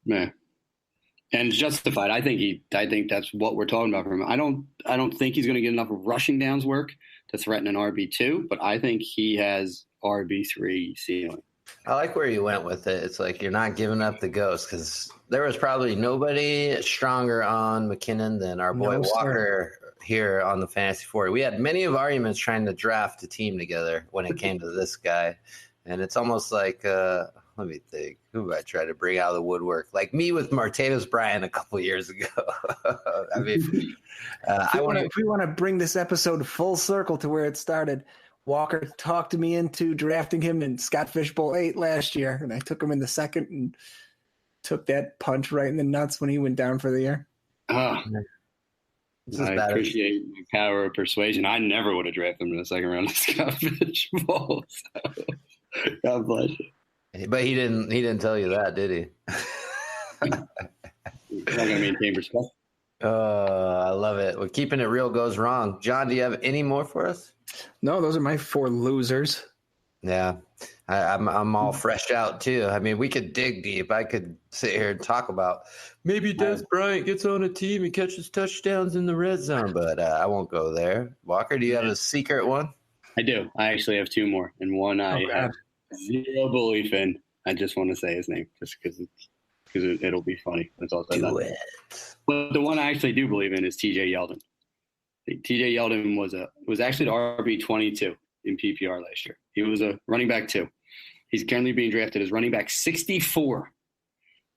Yeah. And it's justified. I think that's what we're talking about from him. I don't think he's going to get enough rushing downs work to threaten an RB2, but I think he has RB3 ceiling. I like where you went with it. It's like you're not giving up the ghost, because there was probably nobody stronger on McKinnon than our boy Walker here on the Fantasy 40. We had many of arguments trying to draft a team together when it came to this guy. And it's almost like, let me think, who I tried to bring out of the woodwork? Like me with Martavis Bryant a couple years ago. I mean, if we want to bring this episode full circle to where it started, Walker talked me into drafting him in Scott Fishbowl 8 last year, and I took him in the second and took that punch right in the nuts when he went down for the year. I appreciate the power of persuasion. I never would have drafted him in the second round of Scott Fishbowl. So. God bless you. But he didn't tell you that, did he? He's not going to maintain perspective. I love it. Well, keeping it real goes wrong. John, do you have any more for us? No, those are my 4 losers. Yeah, I'm all fresh out too. I mean, we could dig deep. I could sit here and talk about maybe Des Bryant gets on a team and catches touchdowns in the red zone, but I won't go there. Walker, do you have a secret one? I do. I actually have 2 more, and one I have zero belief in. I just want to say his name just because it'll be funny. That's all. Do it. But the one I actually do believe in is T.J. Yeldon. T.J. Yeldon was actually the RB22 in PPR last year. He was a running back 2. He's currently being drafted as running back 64,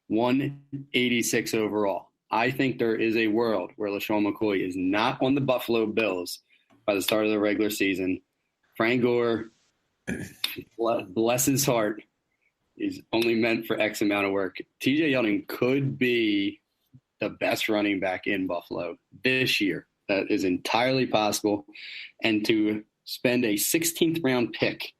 186 overall. I think there is a world where LaShawn McCoy is not on the Buffalo Bills by the start of the regular season. Frank Gore, bless his heart, is only meant for X amount of work. T.J. Yeldon could be the best running back in Buffalo this year. That is entirely possible. And to spend a 16th round pick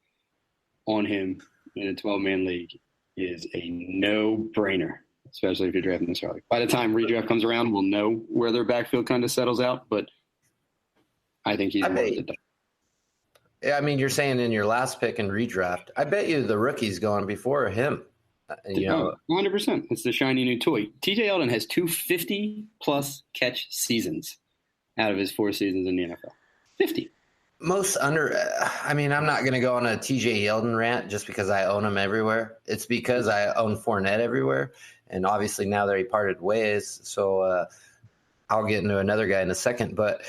on him in a 12-man league is a no-brainer, especially if you're drafting this early. By the time redraft comes around, we'll know where their backfield kind of settles out, but I think he's worth it. Yeah, I mean, you're saying in your last pick in redraft, I bet you the rookie's going before him. 100%. It's the shiny new toy. T.J. Yeldon has 2 50-plus catch seasons out of his 4 seasons in the NFL. 50. I'm not going to go on a TJ Yeldon rant just because I own him everywhere. It's because I own Fournette everywhere. And obviously now that he parted ways. So I'll get into another guy in a second. But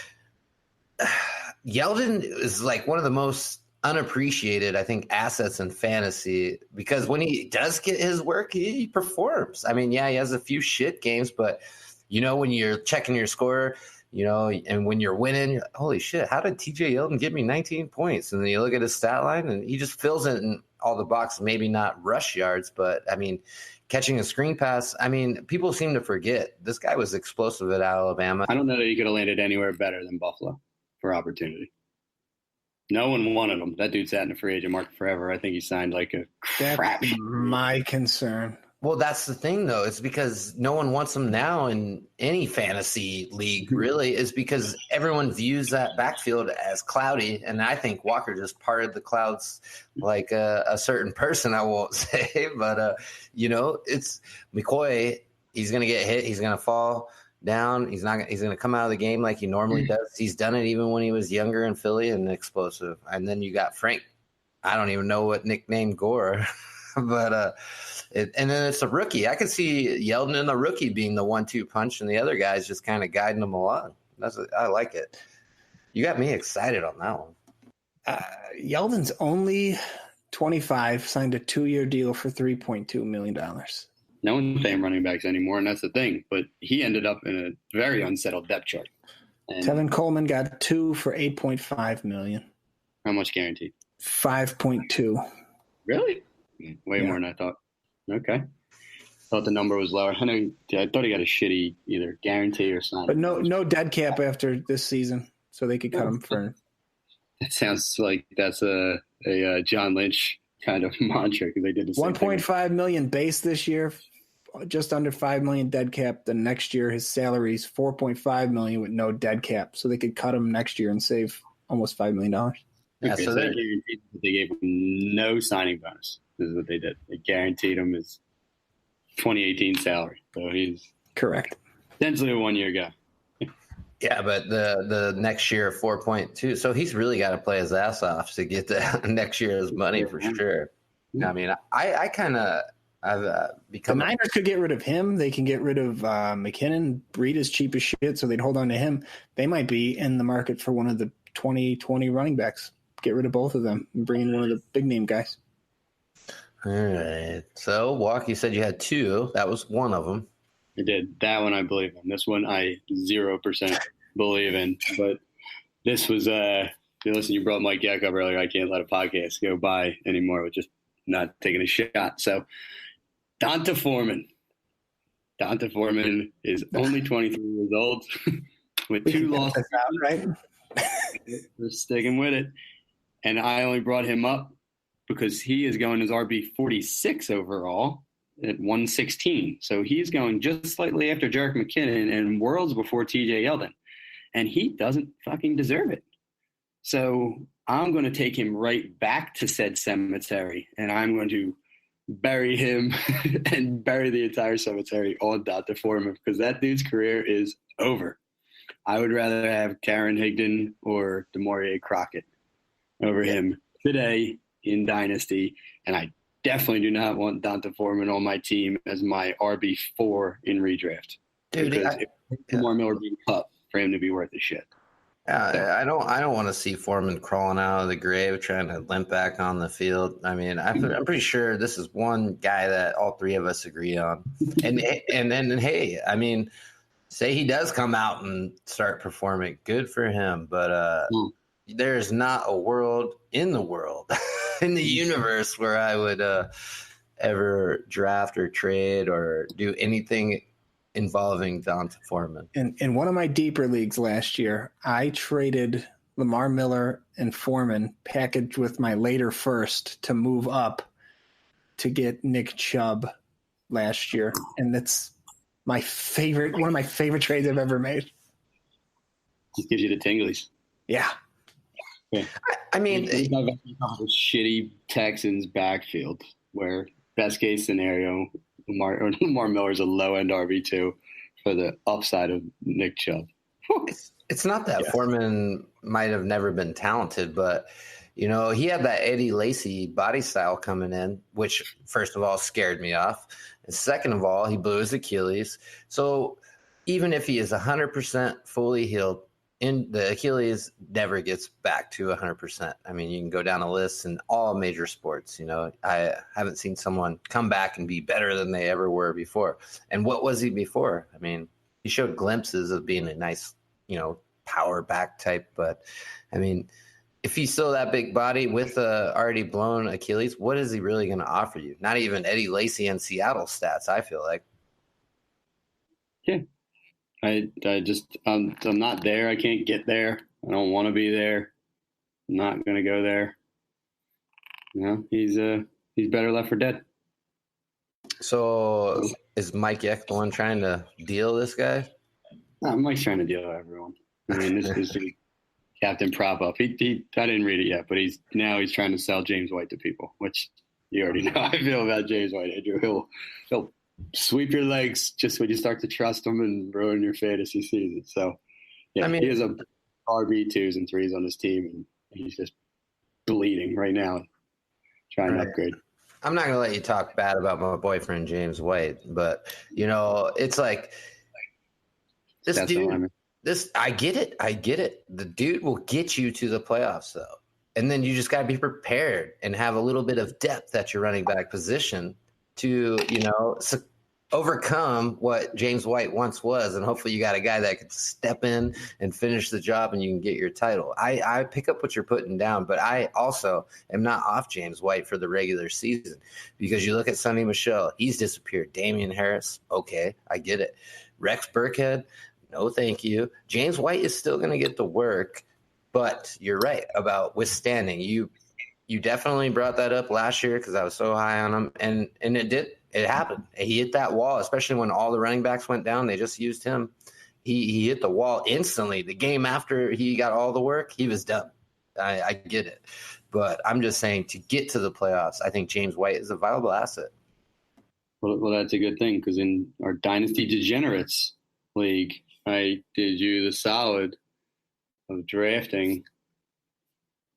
Yeldon is like one of the most unappreciated, I think, assets in fantasy, because when he does get his work, he performs. I mean, yeah, he has a few shit games, but when you're checking your score, and when you're winning, you're like, holy shit, how did TJ Yeldon give me 19 points? And then you look at his stat line and he just fills it in all the boxes, maybe not rush yards, but I mean, catching a screen pass. I mean, people seem to forget this guy was explosive at Alabama. I don't know that he could have landed anywhere better than Buffalo for opportunity. No one wanted him. That dude sat in the free agent market forever. I think he signed like a crap. That's my concern. Well, that's the thing, though. It's because no one wants him now in any fantasy league, really, is because everyone views that backfield as cloudy. And I think Walker just parted the clouds like a certain person, I won't say. But, it's McCoy. He's going to get hit. He's going to fall down. He's going to come out of the game like he normally does. He's done it even when he was younger in Philly and explosive. And then you got Frank. I don't even know what nickname Gore, but and then it's a rookie. I could see Yeldon and the rookie being the 1-2 punch, and the other guys just kind of guiding them along. I like it. You got me excited on that one. Yeldon's only 25, signed a 2-year deal for $3.2 million. No one's paying running backs anymore, and that's the thing. But he ended up in a very unsettled depth chart. And Tevin Coleman got 2 for $8.5 million. How much guaranteed? 5.2. Really? Way more than I thought. Okay. Thought the number was lower. I thought he got a shitty either guarantee or something. But no dead cap after this season, so they could cut him for. That sounds like that's a John Lynch kind of mantra, because they did the same 1.5 million base this year just under $5 million dead cap. The next year, his salary is $4.5 million with no dead cap. So they could cut him next year and save almost $5 million. Yeah, Okay, so they they're- guaranteed that they gave him no signing bonus. This is what they did. They guaranteed him his 2018 salary. So he's Correct. essentially a 1-year guy. Yeah, but the next year 4.2. So he's really got to play his ass off to get the next year's money for sure. I mean, I've The become Niners could get rid of him. They can get rid of McKinnon. Breed is cheap as shit, so they'd hold on to him. They might be in the market for one of the 2020 running backs. Get rid of both of them and bring in one of the big name guys. all right. So Walk, you said you had 2. That was one of them. I did. That one I believe in. This one I 0% believe in. But this was listen, you brought Mike Yak up earlier. I can't let a podcast go by anymore with just not taking a shot. So D'Onta Foreman. D'Onta Foreman is only 23 years old with 2 losses. Right? We're sticking with it. And I only brought him up because he is going as RB 46 overall at 116. So he's going just slightly after Jerick McKinnon and worlds before TJ Yeldon. And he doesn't fucking deserve it. So I'm going to take him right back to said cemetery, and I'm going to bury him and bury the entire cemetery on D'Onta Foreman because that dude's career is over. I would rather have Karen Higdon or DeMaurier Crockett over him today in Dynasty, and I definitely do not want D'Onta Foreman on my team as my RB4 in redraft. Dude, because if Lamar Miller being cut for him to be worth a shit. I don't want to see Foreman crawling out of the grave trying to limp back on the field. I mean, I'm pretty sure this is one guy that all 3 of us agree on. And hey, I mean, say he does come out and start performing, good for him. But there's not a world in the universe where I would ever draft or trade or do anything involving D'Onta Foreman. In one of my deeper leagues last year, I traded Lamar Miller and Foreman packaged with my later first to move up to get Nick Chubb last year. And that's one of my favorite trades I've ever made. Just gives you the tinglies. Yeah. I mean, shitty Texans backfield where best case scenario, Lamar Miller's a low end RB2 for the upside of Nick Chubb. it's not that Foreman might have never been talented, but you know, he had that Eddie Lacy body style coming in, which first of all scared me off. And second of all, he blew his Achilles. So even if he is 100% fully healed, in the Achilles never gets back to 100%. I mean, you can go down a list in all major sports. You know, I haven't seen someone come back and be better than they ever were before. And what was he before? I mean, he showed glimpses of being a nice, you know, power back type. But I mean, if he's still that big body with a already blown Achilles, what is he really going to offer you? Not even Eddie Lacy and Seattle stats, I feel like. Yeah. I'm not there. I can't get there. I don't want to be there. I'm not going to go there. You know, he's better left for dead. So is Mike Eck the one trying to deal this guy? Mike's trying to deal with everyone. I mean, this is Captain Prop Up. I didn't read it yet, but he's trying to sell James White to people, which you already know how I feel about James White, Andrew. He'll sweep your legs just when you start to trust him and ruin your fantasy season. So, yeah, I mean, he has a RB2s and 3s on his team, and he's just bleeding right now, trying to upgrade. I'm not going to let you talk bad about my boyfriend, James White, but, you know, it's like this dude, I get it. The dude will get you to the playoffs, though. And then you just got to be prepared and have a little bit of depth at your running back position to, you know, overcome what James White once was. And hopefully you got a guy that could step in and finish the job and you can get your title. I pick up what you're putting down, but I also am not off James White for the regular season because you look at Sonny Michel, he's disappeared. Damian Harris, okay, I get it. Rex Burkhead, no thank you. James White is still going to get the work, but you're right about withstanding. You definitely brought that up last year because I was so high on him, and it it happened. He hit that wall, especially when all the running backs went down. They just used him. He hit the wall instantly. The game after he got all the work, he was done. I get it. But I'm just saying, to get to the playoffs, I think James White is a viable asset. Well, that's a good thing, because in our Dynasty Degenerates League, I did you the solid of drafting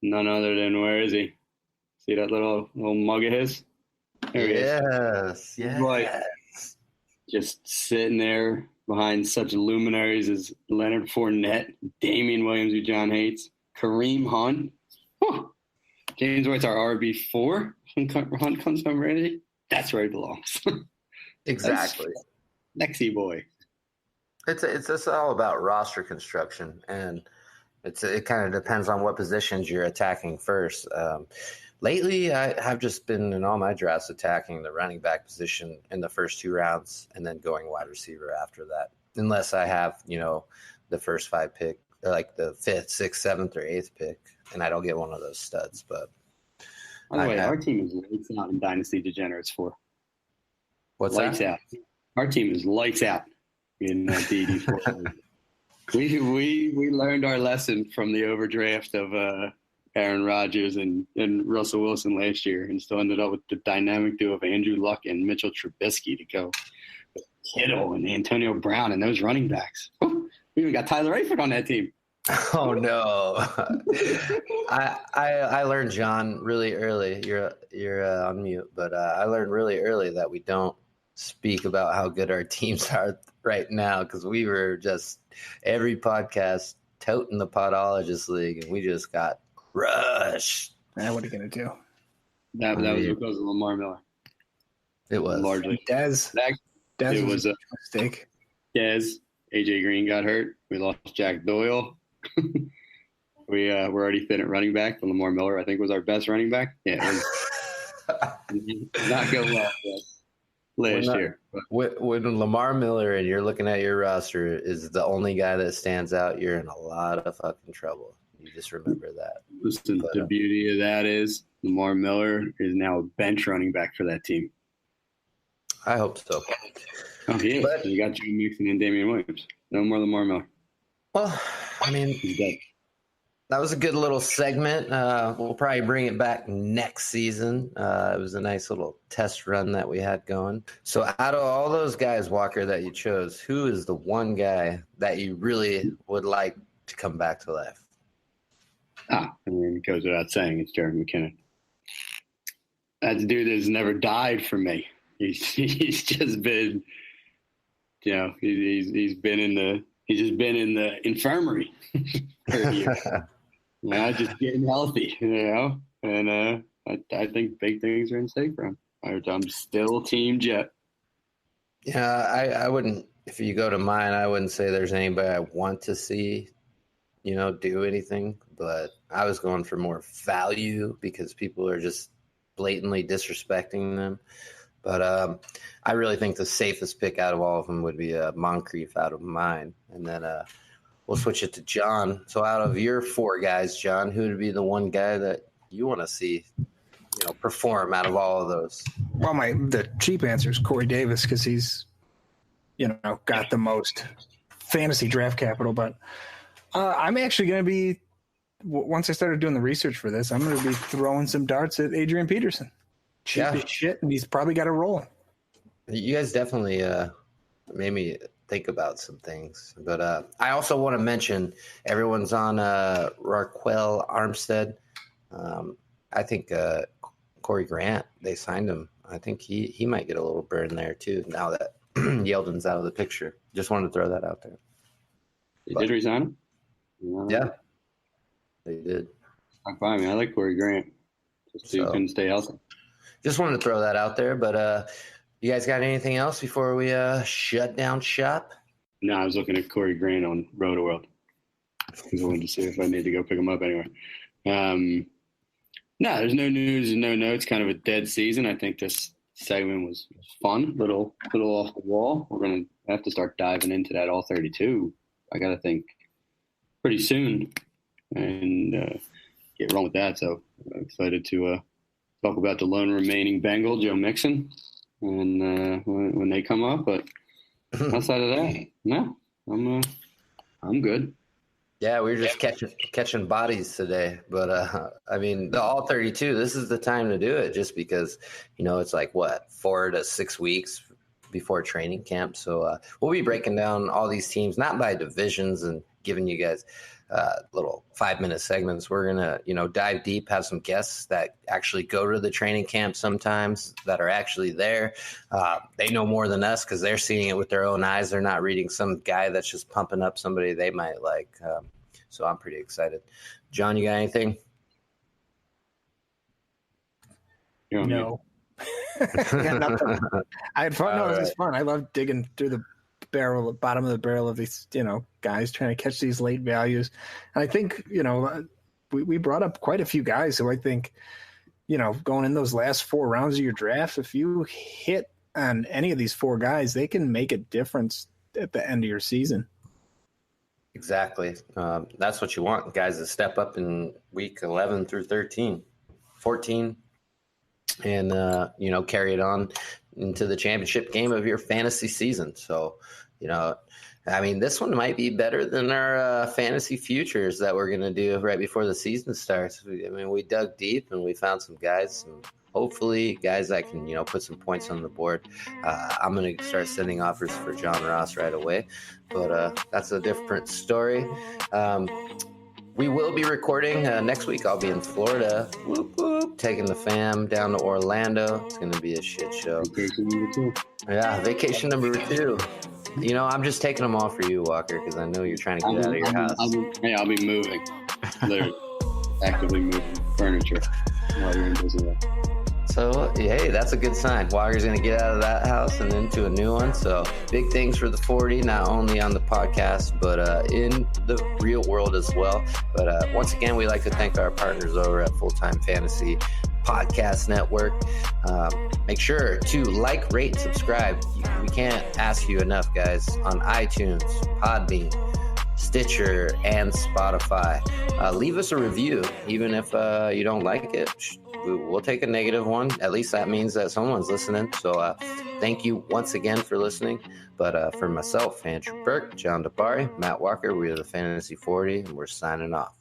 none other than, where is he? See that little mug of his? There he is. Yes. Right. Just sitting there behind such luminaries as Leonard Fournette, Damian Williams, who John hates, Kareem Hunt. Whew. James White's our RB4. Hunt comes from Randy. That's where he belongs. Exactly. Lexi boy. It's all about roster construction, and it kind of depends on what positions you're attacking first. Lately, I have just been in all my drafts attacking the running back position in the first 2 rounds and then going wide receiver after that. Unless I have, the first 5 pick, or like the 5th, 6th, 7th, or 8th pick, and I don't get one of those studs. But by the way, our team is lights out in Dynasty Degenerates 4. What's lights that? out? Our team is lights out in DD4. we learned our lesson from the overdraft of Aaron Rodgers and Russell Wilson last year, and still ended up with the dynamic duo of Andrew Luck and Mitchell Trubisky to go with Kittle and Antonio Brown and those running backs. Whew, we even got Tyler Eifert on that team. Oh no! I learned, John, really early. You're on mute, but I learned really early that we don't speak about how good our teams are right now, because we were just every podcast toting the Podologist League, and we just got rushed. What are you gonna do? That was because of Lamar Miller. It was largely Dez it was a mistake. Dez. AJ Green got hurt. We lost Jack Doyle. We're already thin at running back. But Lamar Miller, I think, was our best running back. Yeah, it was not go well last year. But when Lamar Miller and you're looking at your roster is the only guy that stands out, you're in a lot of fucking trouble. You just remember that. Listen, the beauty of that is Lamar Miller is now a bench running back for that team. I hope so. Oh, he is. You got Joe Mixon and Damian Williams. No more Lamar Miller. Well, I mean, He's dead. that was a good little segment. We'll probably bring it back next season. It was a nice little test run that we had going. So out of all those guys, Walker, that you chose, who is the one guy that you really would like to come back to life? It goes without saying, it's Jerick McKinnon. That dude has never died for me. He's just been, he's just been in the infirmary for a year. Just getting healthy, and I think big things are in stake for him. I'm still Team Jet. Yeah, I wouldn't, if you go to mine, I wouldn't say there's anybody I want to see, do anything, but I was going for more value because people are just blatantly disrespecting them. But I really think the safest pick out of all of them would be Moncrief out of mine. And then we'll switch it to John. So out of your 4 guys, John, who would be the one guy that you want to see, perform out of all of those? Well, the cheap answer is Corey Davis, because he's, got the most fantasy draft capital. But I'm actually going to be, once I started doing the research for this, I'm going to be throwing some darts at Adrian Peterson. Cheap as shit, and he's probably got a role. You guys definitely made me think about some things. But I also want to mention everyone's on Raquel Armstead. I think Corey Grant, they signed him. I think he might get a little burn there too now that Yeldon's out of the picture. Just wanted to throw that out there. They did resign him? Yeah, they did. I'm fine, man. I like Corey Grant. Just so he couldn't stay healthy. Just wanted to throw that out there, but you guys got anything else before we shut down shop? No, I was looking at Corey Grant on Roto-World because I wanted to see if I need to go pick him up anyway. No, there's no news and no notes. Kind of a dead season. I think this segment was fun, little off the wall. We're going to have to start diving into that all 32. I got to think pretty soon and get wrong with that. So I'm excited to talk about the lone remaining Bengal, Joe Mixon. when they come up. But outside of that, no, I'm good. Yeah, we were just catching bodies today, but I mean, the all 32. This is the time to do it, just because it's like 4 to 6 weeks before training camp. So we'll be breaking down all these teams, not by divisions, and giving you guys little 5-minute segments. We're gonna dive deep, have some guests that actually go to the training camp sometimes, that are actually there. They know more than us because they're seeing it with their own eyes. They're not reading some guy that's just pumping up somebody they might like. So I'm pretty excited. John, you got anything? No. Got nothing. I had fun. No, it was fun. I love digging through the bottom of the barrel of these, guys trying to catch these late values. And I think, we brought up quite a few guys who I think, going in those last 4 rounds of your draft, if you hit on any of these 4 guys, they can make a difference at the end of your season. Exactly. That's what you want, guys, to step up in week 11 through 13, 14, and, carry it on into the championship game of your fantasy season. So, this one might be better than our fantasy futures that we're going to do right before the season starts. We dug deep and we found some guys, and hopefully guys that can, put some points on the board. I'm going to start sending offers for John Ross right away, but that's a different story. We will be recording next week. I'll be in Florida, taking the fam down to Orlando. It's going to be a shit show. Vacation number 2. Yeah, vacation number 2. I'm just taking them all for you, Walker, because I know you're trying to get out of your house. I'll be moving. Literally, actively moving furniture while you're in Disneyland. So, hey, that's a good sign. Walker's going to get out of that house and into a new one. So, big things for the 40, not only on the podcast, but in the real world as well. But once again, we'd like to thank our partners over at Full Time Fantasy Podcast Network. Make sure to like, rate, subscribe. We can't ask you enough, guys, on iTunes, Podbean, Stitcher, and Spotify. Leave us a review, even if you don't like it. We'll take a negative one. At least that means that someone's listening. So thank you once again for listening. But for myself, Andrew Burke, John DeBari, Matt Walker, we are the Fantasy 40, and we're signing off.